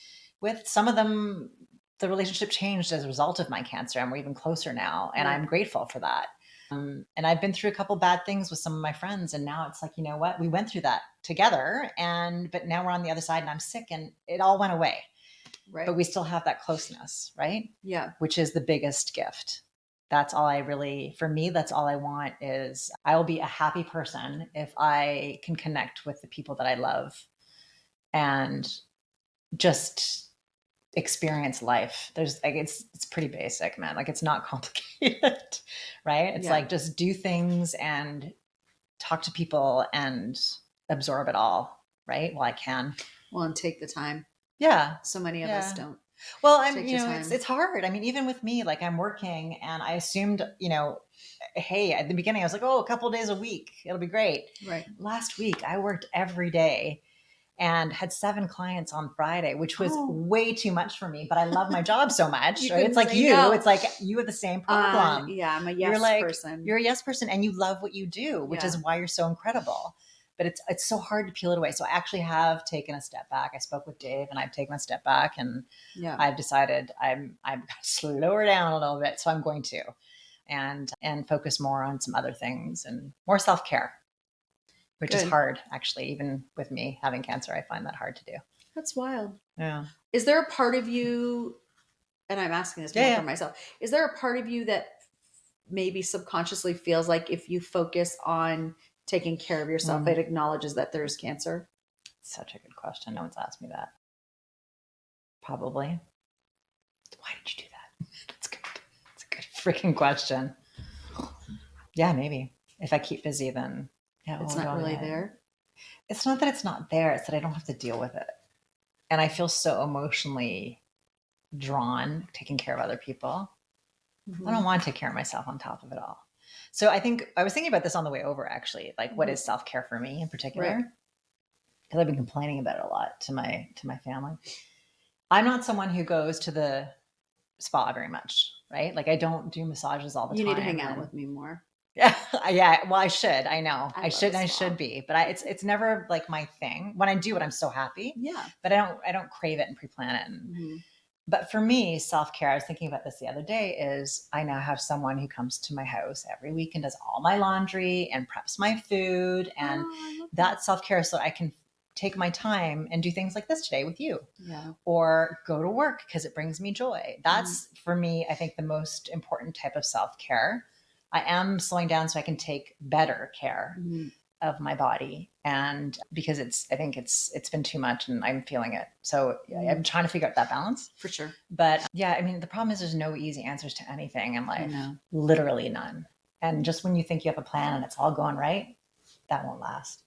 with, some of them, the relationship changed as a result of my cancer, and we're even closer now. And I'm grateful for that. And I've been through a couple bad things with some of my friends. And now it's like, you know what? We went through that together. But now we're on the other side and I'm sick and it all went away. Right. But we still have that closeness, right? Yeah. Which is the biggest gift. That's all for me, that's all I want is I will be a happy person if I can connect with the people that I love and just experience life. There's like, it's pretty basic, man. Like it's not complicated, right? It's like, just do things and talk to people and absorb it all, right? Well, I can. Well, and take the time. Yeah. So many of us don't. Well, it's hard. I mean, even with me, like I'm working and I assumed, hey, at the beginning I was like, oh, a couple of days a week, it'll be great. Right. Last week I worked every day and had 7 clients on Friday, which was way too much for me, but I love my job so much. Right? It's like it's like you have the same problem. I'm a yes person. You're a yes person and you love what you do, which is why you're so incredible. But it's so hard to peel it away. So I actually have taken a step back. I spoke with Dave and I've taken a step back and I've decided I'm going to slow her down a little bit. So I'm going to, and focus more on some other things and more self-care. which is hard, actually. Even with me having cancer, I find that hard to do. That's wild. Yeah. Is there a part of you, and I'm asking this more for myself, is there a part of you that maybe subconsciously feels like if you focus on taking care of yourself, it acknowledges that there's cancer? Such a good question. No one's asked me that. Probably. Why did you do that? That's good. That's a good freaking question. Yeah, maybe. If I keep busy, then it's not really there. It's not that it's not there. It's that I don't have to deal with it. And I feel so emotionally drawn taking care of other people. I don't want to take care of myself on top of it all. So I think I was thinking about this on the way over, actually, like what is self-care for me in particular? Because I've been complaining about it a lot to my family. I'm not someone who goes to the spa very much, right? Like I don't do massages all the time. You need to hang out with me more. Yeah. Yeah. Well, I should. I know. I should be. But it's never like my thing. When I do it, I'm so happy. Yeah. But I don't crave it and pre-plan it. But for me, self-care, I was thinking about this the other day, is I now have someone who comes to my house every week and does all my laundry and preps my food. And that's self-care, so I can take my time and do things like this today with you. Yeah. Or go to work because it brings me joy. That's for me, I think, the most important type of self-care. I am slowing down so I can take better care of my body. And because I think it's been too much and I'm feeling it. So I'm trying to figure out that balance. For sure. But yeah, I mean, the problem is there's no easy answers to anything in life. Literally none. And just when you think you have a plan and it's all going right, that won't last.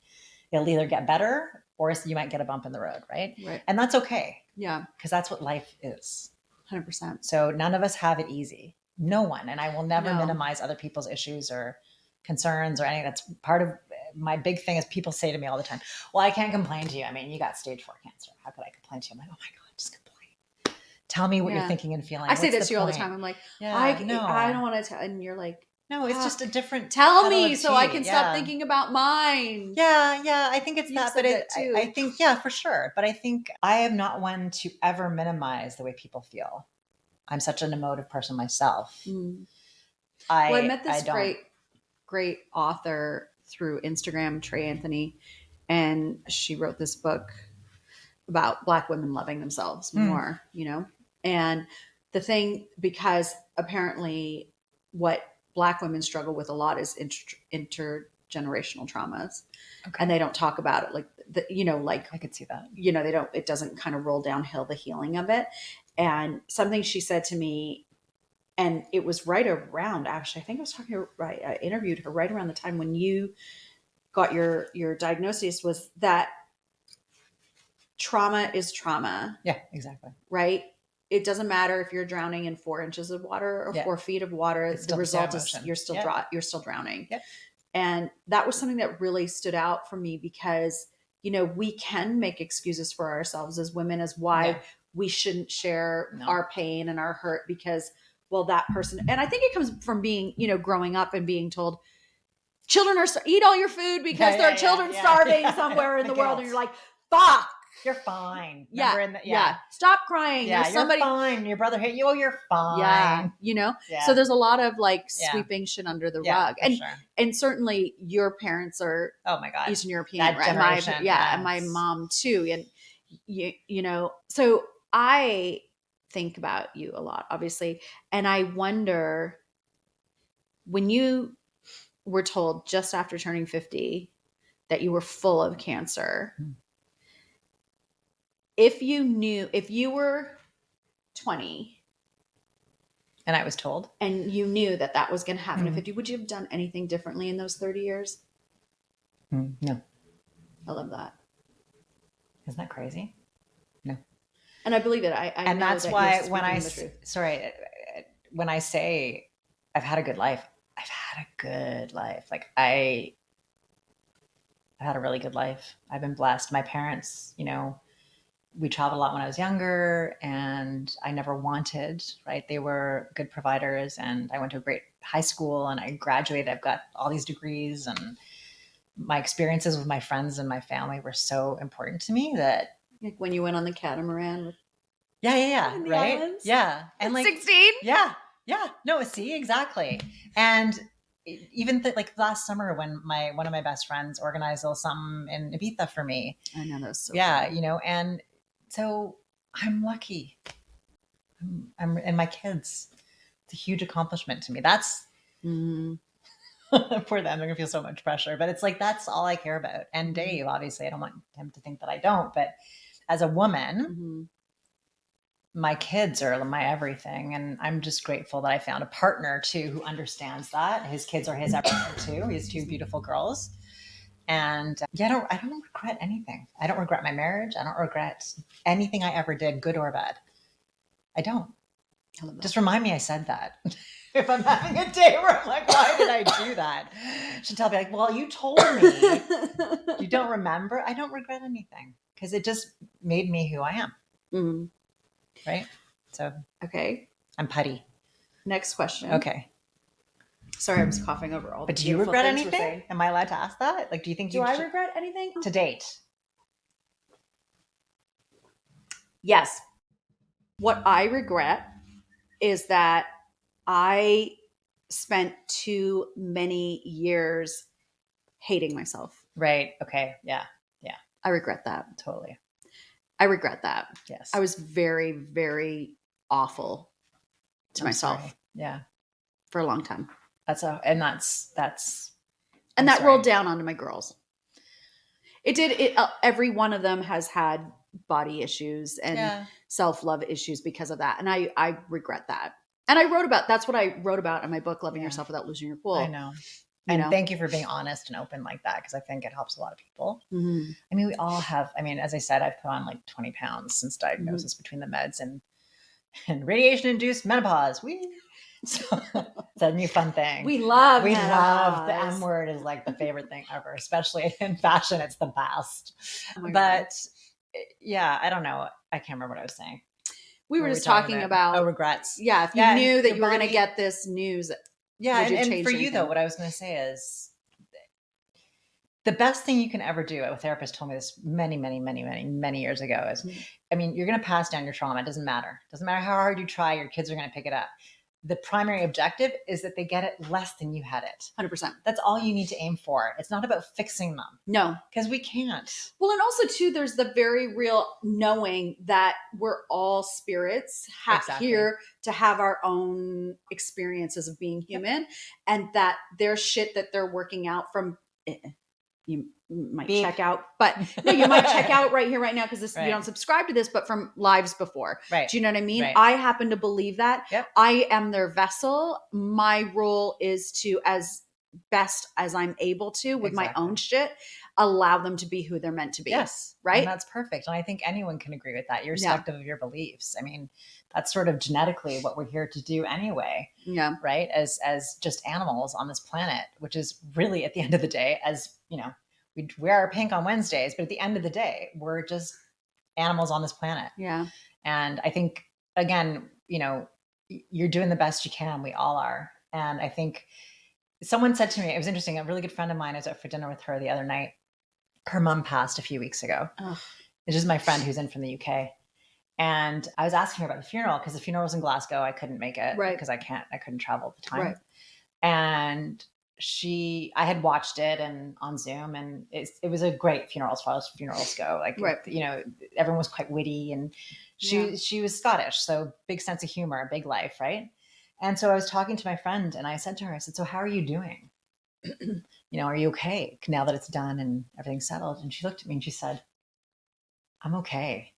It'll either get better or you might get a bump in the road, right? Right. And that's okay. Yeah. Because that's what life is. 100%. So none of us have it easy. No one. And I will never minimize other people's issues or concerns or anything. That's part of my big thing is people say to me all the time, well, I can't complain to you. I mean, you got stage 4 cancer. How could I complain to you? I'm like, oh my God, just complain. Tell me what you're thinking and feeling. I say this to you all the time. I'm like, I don't want to tell. And you're like, no, it's just a different. Tell me so I can stop thinking about mine. Yeah. I think it's that, but I think, for sure. But I think I am not one to ever minimize the way people feel. I'm such an emotive person myself. I met this great author through Instagram, Trey Anthony, and she wrote this book about Black women loving themselves more, and the thing, because apparently what Black women struggle with a lot is intergenerational traumas, and they don't talk about it like I could see that, it doesn't kind of roll downhill, the healing of it. And something she said to me, and it was right around, actually, I think I was talking to her, I interviewed her right around the time when you got your diagnosis, was that trauma is trauma. Yeah, exactly. Right? It doesn't matter if you're drowning in 4 inches of water or 4 feet of water. The result is you're still drowning. Yep. And that was something that really stood out for me because, we can make excuses for ourselves as women as why we shouldn't share our pain and our hurt because, well, that person, and I think it comes from being, growing up and being told children eat all your food because there are children starving somewhere in the world. And you're like, fuck. You're fine. Stop crying. Yeah, you're fine. Your brother hit you. Oh, you're fine. Yeah. So there's a lot of sweeping shit under the rug. And certainly your parents are Eastern European, that right? Generation, and my mom too. And so I think about you a lot, obviously. And I wonder, when you were told just after turning 50 that you were full of cancer, if you were 20 and I was told, and you knew that was going to happen at 50, would you have done anything differently in those 30 years? No. I love that. Isn't that crazy? No. And I believe it. And know that's that why when I say I've had a good life, I've had a good life. Like I've had a really good life. I've been blessed. My parents, we traveled a lot when I was younger and I never wanted, right? They were good providers and I went to a great high school and I graduated. I've got all these degrees and my experiences with my friends and my family were so important to me that. Like when you went on the catamaran with. Yeah. Right. Islands? Yeah. And 16? Yeah. No, see, exactly. And even like last summer when one of my best friends organized a little something in Ibiza for me. I know, that's so Yeah, cool. you know, and so I'm lucky. And my kids, it's a huge accomplishment to me. That's for them. They're gonna feel so much pressure, but it's like, that's all I care about. And Dave, obviously, I don't want him to think that I don't, but as a woman, my kids are my everything. And I'm just grateful that I found a partner too, who understands that his kids are his everything too. He has two beautiful girls. And yeah, I don't regret anything. I don't regret my marriage. I don't regret anything I ever did, good or bad. I don't. Just remind me I said that. If I'm having a day where I'm like, why did I do that? Shantelle be like, well, you told me. You don't remember? I don't regret anything because it just made me who I am. Right? So, okay. I'm putty. Next question. Okay. Sorry, I was coughing over all. But do you regret anything? Am I allowed to ask that? Like, do you think? Do I regret anything to date? Yes. What I regret is that I spent too many years hating myself. Right. Okay. Yeah. Yeah. I regret that. Totally. I regret that. Yes. I was very, very awful to myself. Sorry. Yeah. For a long time. That's and that rolled down onto my girls. It did. Every one of them has had body issues and self-love issues because of that. And I regret that. And that's what I wrote about in my book, Loving Yourself Without Losing Your Cool. I know. And thank you for being honest and open like that, because I think it helps a lot of people. I mean, we all have, as I said, I've put on like 20 pounds since diagnosis between the meds and radiation-induced menopause. So it's a new fun thing. We love the M word is like the favorite thing ever, especially in fashion. It's the best. But God. Yeah, I don't know. I can't remember what I was saying. We were just talking about regrets. Yeah, if you knew that you were going to get this news. Yeah, and for you though, what I was going to say is the best thing you can ever do. A therapist told me this many, many, many, many, many years ago is, you're going to pass down your trauma. It doesn't matter. It doesn't matter how hard you try. Your kids are going to pick it up. The primary objective is that they get it less than you had it. 100%. That's all you need to aim for. It's not about fixing them. No. Because we can't. Well, and also too, there's the very real knowing that we're all spirits here to have our own experiences of being human, and that there's shit that they're working out from. You might check out, but no, you might check out right here, right now, because you don't subscribe to this, but from lives before. Right. Do you know what I mean? Right. I happen to believe that. Yep. I am their vessel. My role is to, as best as I'm able to with my own shit, allow them to be who they're meant to be. Yes. Right. And that's perfect. And I think anyone can agree with that, irrespective of your beliefs. That's sort of genetically what we're here to do anyway. Yeah. Right. As just animals on this planet, which is really at the end of the day, we wear our pink on Wednesdays, but at the end of the day, we're just animals on this planet. Yeah. And I think, again, you're doing the best you can. We all are. And I think someone said to me, it was interesting. A really good friend of mine, I was out for dinner with her the other night. Her mom passed a few weeks ago. It's just my friend who's in from the UK. And I was asking her about the funeral because the funeral was in Glasgow. I couldn't make it because I couldn't travel at the time. Right. And I had watched it and on Zoom, and it was a great funeral as far as funerals go. Everyone was quite witty, and she was Scottish, so big sense of humor, big life, right? And so I was talking to my friend, and I said to her, I said, "So how are you doing? Are you okay now that it's done and everything's settled?" And she looked at me and she said, "I'm okay."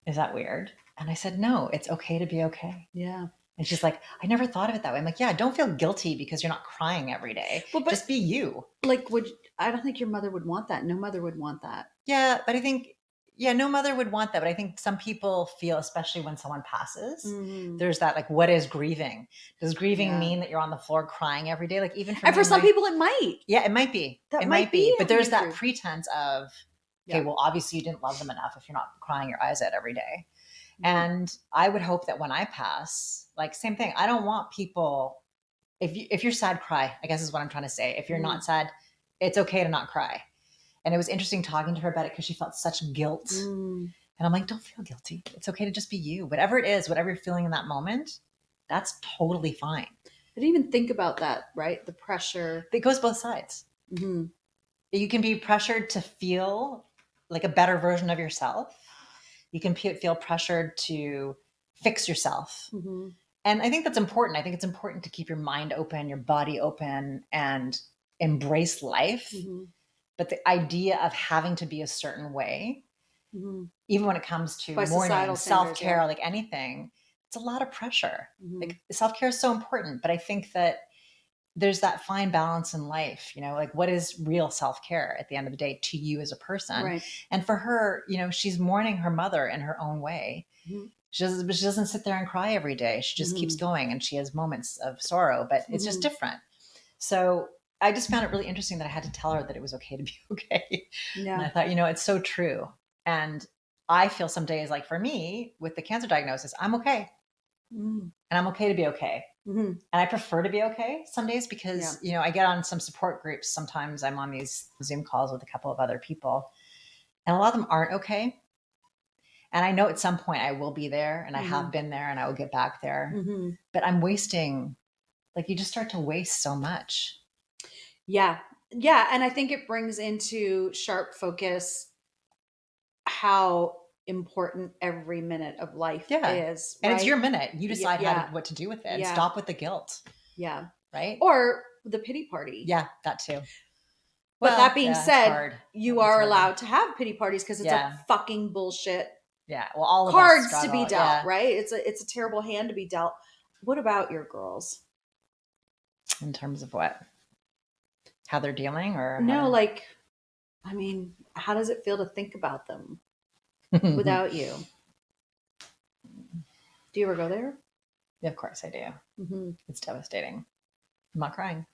Is that weird? And I said, "No, it's okay to be okay." Yeah. And she's like, "I never thought of it that way." I'm like, "Yeah, don't feel guilty because you're not crying every day. Well, but just be you." I don't think your mother would want that. No mother would want that. Yeah, but I think, no mother would want that. But I think some people feel, especially when someone passes, there's that, what is grieving? Does grieving mean that you're on the floor crying every day? Even for some people, it might. Yeah, it might be. It might be. But there's that pretense of, okay, well, obviously you didn't love them enough if you're not crying your eyes out every day. And I would hope that when I pass, same thing. I don't want people, if you're sad, cry, I guess is what I'm trying to say. If you're not sad, it's okay to not cry. And it was interesting talking to her about it because she felt such guilt. And I'm like, don't feel guilty. It's okay to just be you. Whatever it is, whatever you're feeling in that moment, that's totally fine. I didn't even think about that, right? The pressure. It goes both sides. Mm-hmm. You can be pressured to feel like a better version of yourself. You can feel pressured to fix yourself. Mm-hmm. And I think that's important. I think it's important to keep your mind open, your body open, and embrace life. Mm-hmm. But the idea of having to be a certain way, Mm-hmm. even when it comes to By mourning, societal self-care, standards, yeah. like anything, it's a lot of pressure. Mm-hmm. Like self-care is so important, but I think that there's that fine balance in life, you know, like what is real self-care at the end of the day to you as a person. Right. And for her, you know, she's mourning her mother in her own way. Mm-hmm. She doesn't sit there and cry every day. She just keeps going, and she has moments of sorrow, but it's just different. So I just found it really interesting that I had to tell her that it was okay to be okay. Yeah. And I thought, you know, it's so true. And I feel some days, like for me with the cancer diagnosis, I'm okay. Mm-hmm. And I'm okay to be okay. Mm-hmm. And I prefer to be okay some days because, you know, I get on some support groups. Sometimes I'm on these Zoom calls with a couple of other people, and a lot of them aren't okay. And I know at some point I will be there, and I have been there, and I will get back there. Mm-hmm. But I'm wasting, like, you just start to waste so much. Yeah. Yeah. And I think it brings into sharp focus how important every minute of life is. Right? And it's your minute. You decide what to do with it. And Yeah. stop with the guilt. Yeah. Right? Or the pity party. Yeah, that too. But that being said, you are allowed to have pity parties because it's a fucking bullshit. Yeah. Well, all cards of us to be dealt, right? It's a terrible hand to be dealt. What about your girls? In terms of what? How they're dealing, or no, like, I mean, how does it feel to think about them without you? Do you ever go there? Yeah, of course I do. Mm-hmm. It's devastating. I'm not crying.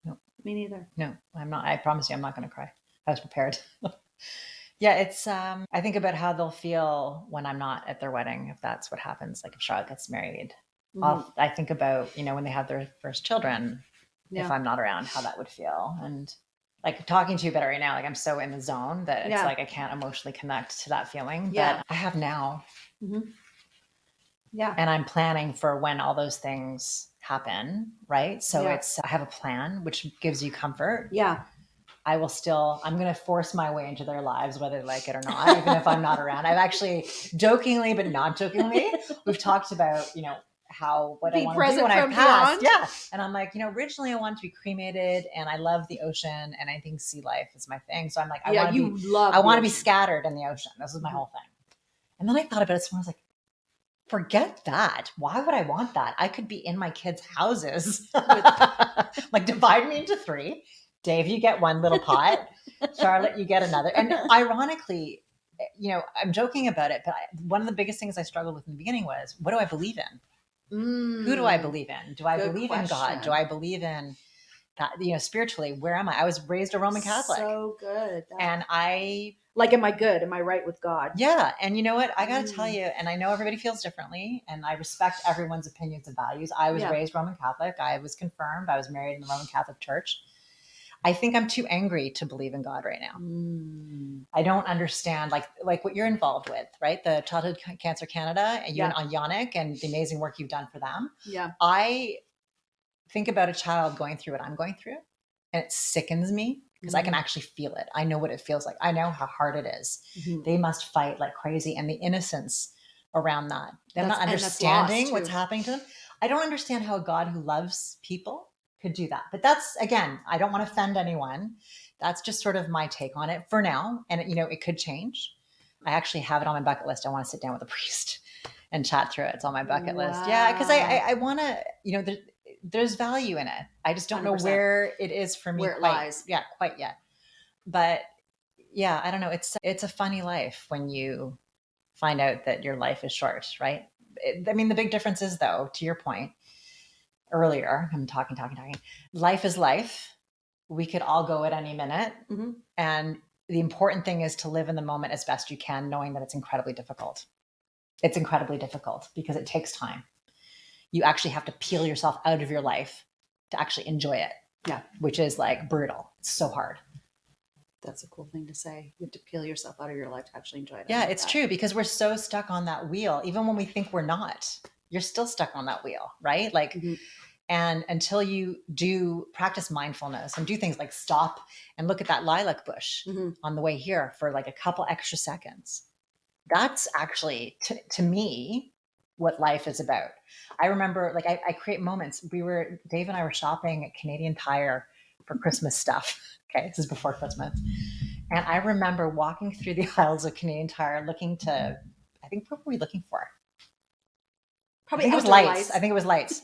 No, me neither. No, I'm not. I promise you, I'm not going to cry. I was prepared. Yeah, it's. I think about how they'll feel when I'm not at their wedding, if that's what happens. Like if Charlotte gets married, I think about, you know, when they have their first children. Yeah. If I'm not around, how that would feel. And like talking to you about it right now, like I'm so in the zone that it's like I can't emotionally connect to that feeling. But I have now. Mm-hmm. Yeah. And I'm planning for when all those things happen, right? So I have a plan, which gives you comfort. Yeah. I'm going to force my way into their lives, whether they like it or not, even if I'm not around. I've actually jokingly, but not jokingly, we've talked about, you know, what I want to do when I pass. Yeah. And I'm like, you know, originally I wanted to be cremated, and I love the ocean, and I think sea life is my thing. So I'm like, I want to be scattered in the ocean. This is my whole thing. And then I thought about it. So I was like, forget that. Why would I want that? I could be in my kids' houses. Like divide me into 3. Dave, you get one little pot. Charlotte, you get another. And ironically, you know, I'm joking about it, but one of the biggest things I struggled with in the beginning was, what do I believe in? Who do I believe in? Do I believe in God? Do I believe in that, you know, spiritually? Where am I? I was raised a Roman Catholic. So good. And like, am I good? Am I right with God? Yeah. And you know what? I got to tell you, and I know everybody feels differently, and I respect everyone's opinions and values. I was raised Roman Catholic. I was confirmed. I was married in the Roman Catholic Church. I think I'm too angry to believe in God right now. I don't understand like what you're involved with, right? The Childhood Cancer Canada, and you and Yannick, and the amazing work you've done for them. Yeah. I think about a child going through what I'm going through, and it sickens me because I can actually feel it. I know what it feels like. I know how hard it is. They must fight like crazy, and the innocence around that. Them not understanding what's happening to them. I don't understand how a God who loves people could do that. But that's, again, I don't want to offend anyone. That's just sort of my take on it for now. And, you know, it could change. I actually have it on my bucket list. I want to sit down with a priest and chat through it. It's on my bucket list. Yeah, because I want to, you know, there's value in it. I just don't 100%. Know where it is for me. Where it lies. Yeah, quite yet. But yeah, I don't know. It's a funny life when you find out that your life is short, right? I mean, the big difference is, though, to your point, earlier, I'm talking. Life is life. We could all go at any minute. Mm-hmm. And the important thing is to live in the moment as best you can, knowing that it's incredibly difficult. It's incredibly difficult because it takes time. You actually have to peel yourself out of your life to actually enjoy it. Yeah. Which is like brutal. It's so hard. That's a cool thing to say. You have to peel yourself out of your life to actually enjoy it. Yeah, it's true, because we're so stuck on that wheel. Even when we think we're not, you're still stuck on that wheel, right? Like And until you do practice mindfulness and do things like stop and look at that lilac bush on the way here for like a couple extra seconds, that's actually to me what life is about. I remember, like, I create moments. Dave and I were shopping at Canadian Tire for Christmas stuff. Okay, this is before Christmas. And I remember walking through the aisles of Canadian Tire looking to, I think, what were we looking for? Probably I think it was lights. I think it was lights.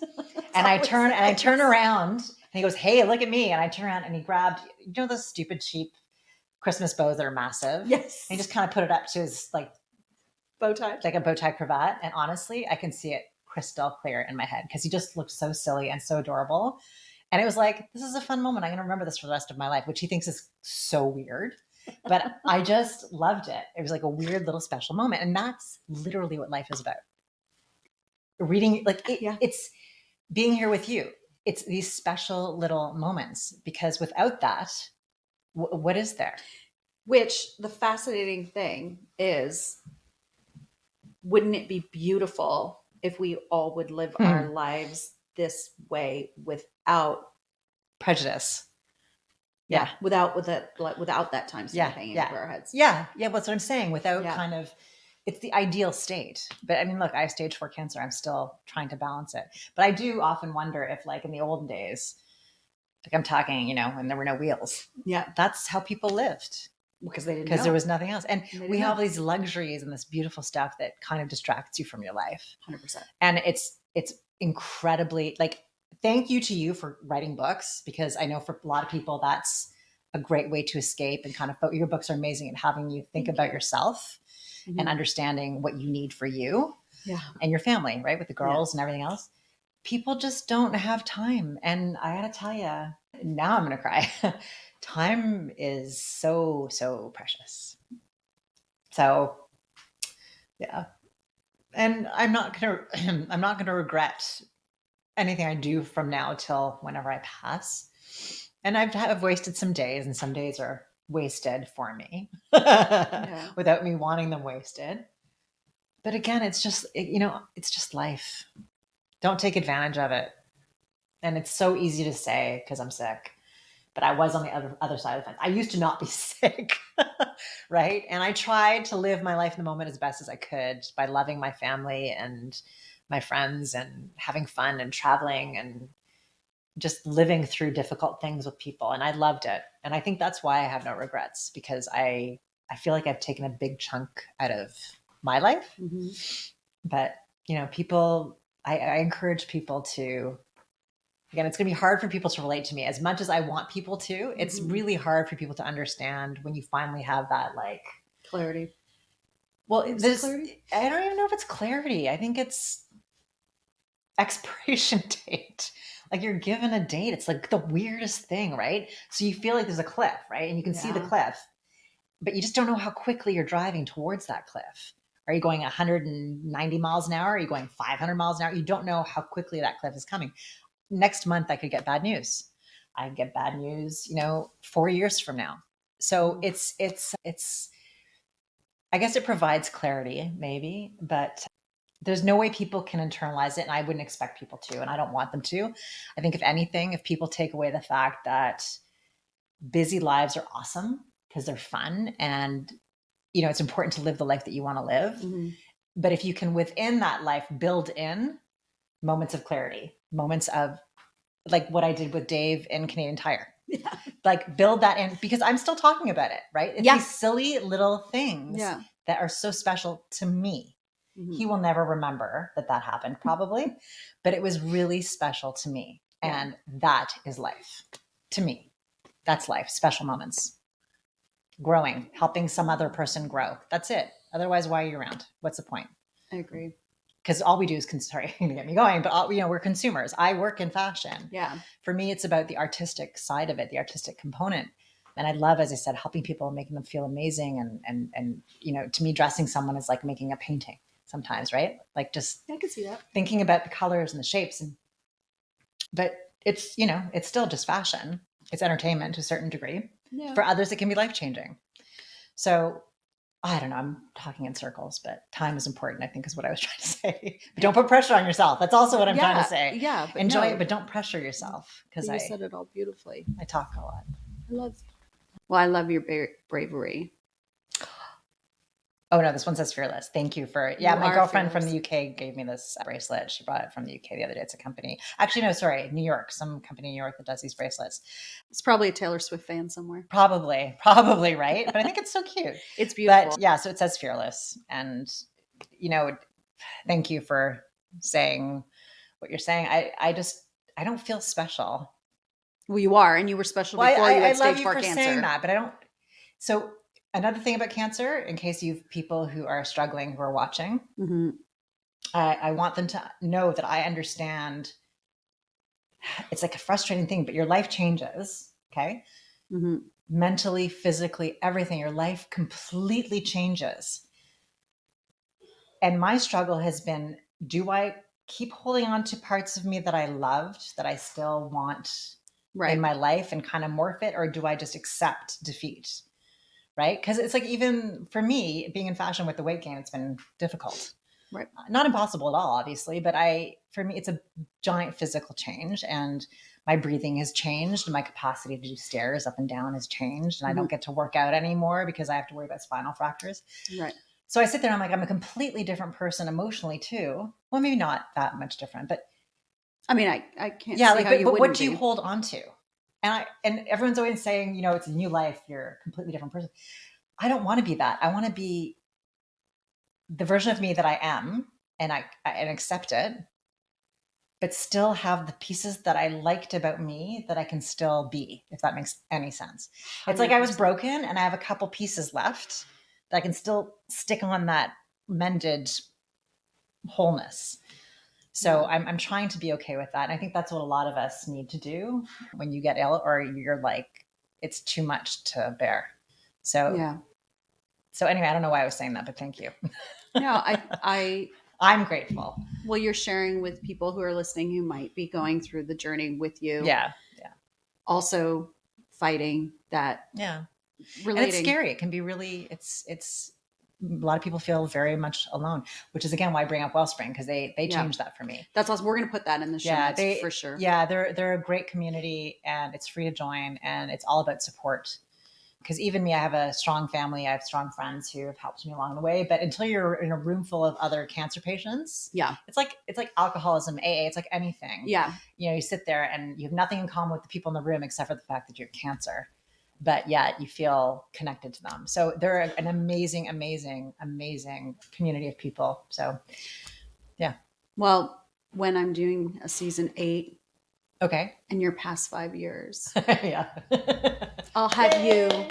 And I turn around and he goes, "Hey, look at me." And I turn around and he grabbed, you know, those stupid cheap Christmas bows that are massive. Yes. And he just kind of put it up to his like bow tie, like a bow tie cravat. And honestly, I can see it crystal clear in my head because he just looked so silly and so adorable. And it was like, this is a fun moment. I'm going to remember this for the rest of my life, which he thinks is so weird. But I just loved it. It was like a weird little special moment. And that's literally what life is about. Reading, like, it's being here with you. It's these special little moments, because without that, what is there? Which the fascinating thing is, wouldn't it be beautiful if we all would live our lives this way without prejudice? Yeah. Without that time hanging over our heads. Yeah. That's what I'm saying. Without kind of, it's the ideal state. But I mean, look, I have stage 4 cancer. I'm still trying to balance it. But I do often wonder if, like, in the olden days, like I'm talking, you know, when there were no wheels. Yeah. That's how people lived. Because they didn't Because there was nothing else. And we have know. these luxuries and this beautiful stuff that kind of distracts you from your life. 100%. And it's incredibly, like, thank you to you for writing books, because I know for a lot of people, that's a great way to escape and kind of, but your books are amazing at having you think about yourself and understanding what you need for you and your family, right? With the girls and everything else. People just don't have time. And I gotta tell you, now I'm going to cry. Time is so, so precious. So yeah. And I'm not going to regret anything I do from now till whenever I pass. And I've wasted some days, and some days are wasted for me without me wanting them wasted. But again, it's just, it's just life. Don't take advantage of it. And it's so easy to say because I'm sick, but I was on the other side of the fence. I used to not be sick, right? And I tried to live my life in the moment as best as I could by loving my family and my friends and having fun and traveling and just living through difficult things with people. And I loved it. And I think that's why I have no regrets, because I feel like I've taken a big chunk out of my life. But, people, I encourage people to, again, it's going to be hard for people to relate to me as much as I want people to. It's really hard for people to understand when you finally have that, like, clarity. Well, clarity? I don't even know if it's clarity. I think it's expiration date. Like, you're given a date. It's like the weirdest thing, right? So you feel like there's a cliff, right? And you can see the cliff, but you just don't know how quickly you're driving towards that cliff. Are you going 190 miles an hour? Are you going 500 miles an hour? You don't know how quickly that cliff is coming. Next month, I could get bad news. I could get bad news, 4 years from now. So it's, I guess it provides clarity maybe, but there's no way people can internalize it. And I wouldn't expect people to, and I don't want them to. I think if anything, if people take away the fact that busy lives are awesome because they're fun and, it's important to live the life that you want to live. But if you can, within that life, build in moments of clarity, moments of, like what I did with Dave in Canadian Tire, like build that in, because I'm still talking about it, right? It's these silly little things that are so special to me. He will never remember that happened probably, but it was really special to me. And that is life to me. That's life. Special moments, growing, helping some other person grow. That's it. Otherwise, why are you around? What's the point? I agree. Because all we do is, sorry to get me going, but we're consumers. I work in fashion. Yeah. For me, it's about the artistic side of it, the artistic component. And I love, as I said, helping people, making them feel amazing. And to me, dressing someone is like making a painting sometimes, right? Like just I can see that. Thinking about the colors and the shapes. But it's, it's still just fashion. It's entertainment to a certain degree. Yeah. For others, it can be life-changing. So I don't know, I'm talking in circles, but time is important, I think is what I was trying to say. But don't put pressure on yourself. That's also what I'm trying to say. Yeah. But enjoy no, it, but don't pressure yourself, because you said it all beautifully. I talk a lot. I love you. Well, I love your bravery. Oh no, this one says fearless. Thank you for, my girlfriend from the UK gave me this bracelet. She brought it from the UK the other day. It's a company. Actually, no, sorry, New York. Some company in New York that does these bracelets. It's probably a Taylor Swift fan somewhere. Probably, right? But I think it's so cute. It's beautiful. But yeah, so it says fearless. And, thank you for saying what you're saying. I don't feel special. Well, you are, and you were special before you had stage 4 cancer. Saying that, but I don't. So another thing about cancer, in case you've people who are struggling who are watching, mm-hmm. I want them to know that I understand. It's like a frustrating thing, but your life changes. Okay. Mm-hmm. Mentally, physically, everything, your life completely changes. And my struggle has been, do I keep holding on to parts of me that I loved, that I still want in my life and kind of morph it? Or do I just accept defeat? Right? Because it's like, even for me, being in fashion with the weight gain, it's been difficult. Right. Not impossible at all, obviously, but for me, it's a giant physical change, and my breathing has changed, and my capacity to do stairs up and down has changed, and I don't get to work out anymore because I have to worry about spinal fractures. Right. So I sit there and I'm like, I'm a completely different person emotionally too. Well, maybe not that much different, but I mean, I can't see how you wouldn't but what do you be. hold on to? And everyone's always saying, it's a new life, you're a completely different person. I don't want to be that. I want to be the version of me that I am, and and accept it, but still have the pieces that I liked about me that I can still be, if that makes any sense. 100%. It's like I was broken and I have a couple pieces left that I can still stick on that mended wholeness. So I'm trying to be okay with that. And I think that's what a lot of us need to do when you get ill, or you're like, it's too much to bear. So yeah. So anyway, I don't know why I was saying that, but thank you. No, I'm grateful. Well, you're sharing with people who are listening who might be going through the journey with you. Yeah. Also fighting that. Yeah. Relating. And it's scary. It can be really, it's a lot of people feel very much alone, which is again why I bring up Wellspring, because they changed that for me. That's awesome. We're going to put that in the show notes for sure. Yeah, they're a great community, and it's free to join, and it's all about support. Because even me, I have a strong family. I have strong friends who have helped me along the way. But until you're in a room full of other cancer patients, it's like alcoholism, AA. It's like anything. Yeah, you sit there and you have nothing in common with the people in the room except for the fact that you have cancer. But yet you feel connected to them. So they're an amazing, amazing, amazing community of people. So, yeah. Well, when I'm doing a season 8, okay, in your past 5 years, yeah, I'll have you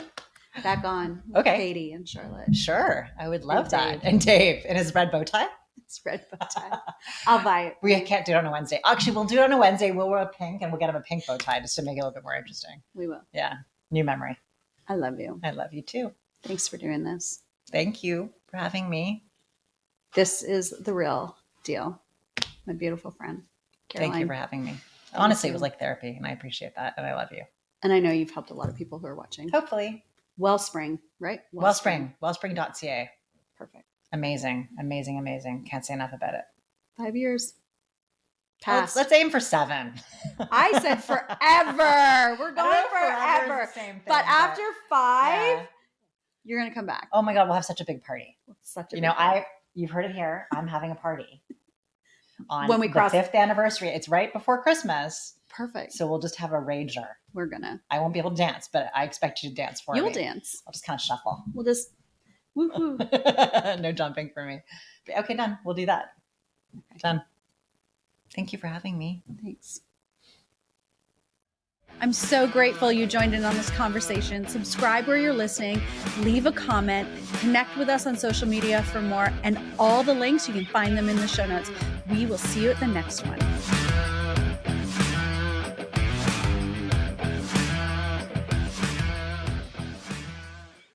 back on. Okay, Katie and Charlotte. Sure, I would love that. And Dave in his red bow tie. It's red bow tie. I'll buy it. We can't do it on a Wednesday. Actually, we'll do it on a Wednesday. We'll wear pink, and we'll get him a pink bow tie just to make it a little bit more interesting. We will. Yeah. New memory. I love you. I love you too. Thanks for doing this. Thank you for having me. This is the real deal. My beautiful friend, Caroline. Thank you for having me. Honestly, it was like therapy, and I appreciate that, and I love you. And I know you've helped a lot of people who are watching. Hopefully. Wellspring, right? Wellspring.ca. Perfect. Amazing, amazing, amazing. Can't say enough about it. 5 years. Let's aim for 7. I said forever. We're going forever. Same thing, but after 5, you're going to come back. Oh my God, we'll have such a big party. You've heard it here. I'm having a party on when we cross the 5th anniversary. It's right before Christmas. Perfect. So we'll just have a rager. I won't be able to dance, but I expect you to dance for me. You'll dance. I'll just kind of shuffle. We'll just woohoo. No jumping for me. But okay, done. We'll do that. Okay. Done. Thank you for having me. Thanks. I'm so grateful you joined in on this conversation. Subscribe where you're listening, leave a comment, connect with us on social media for more, and all the links, you can find them in the show notes. We will see you at the next one.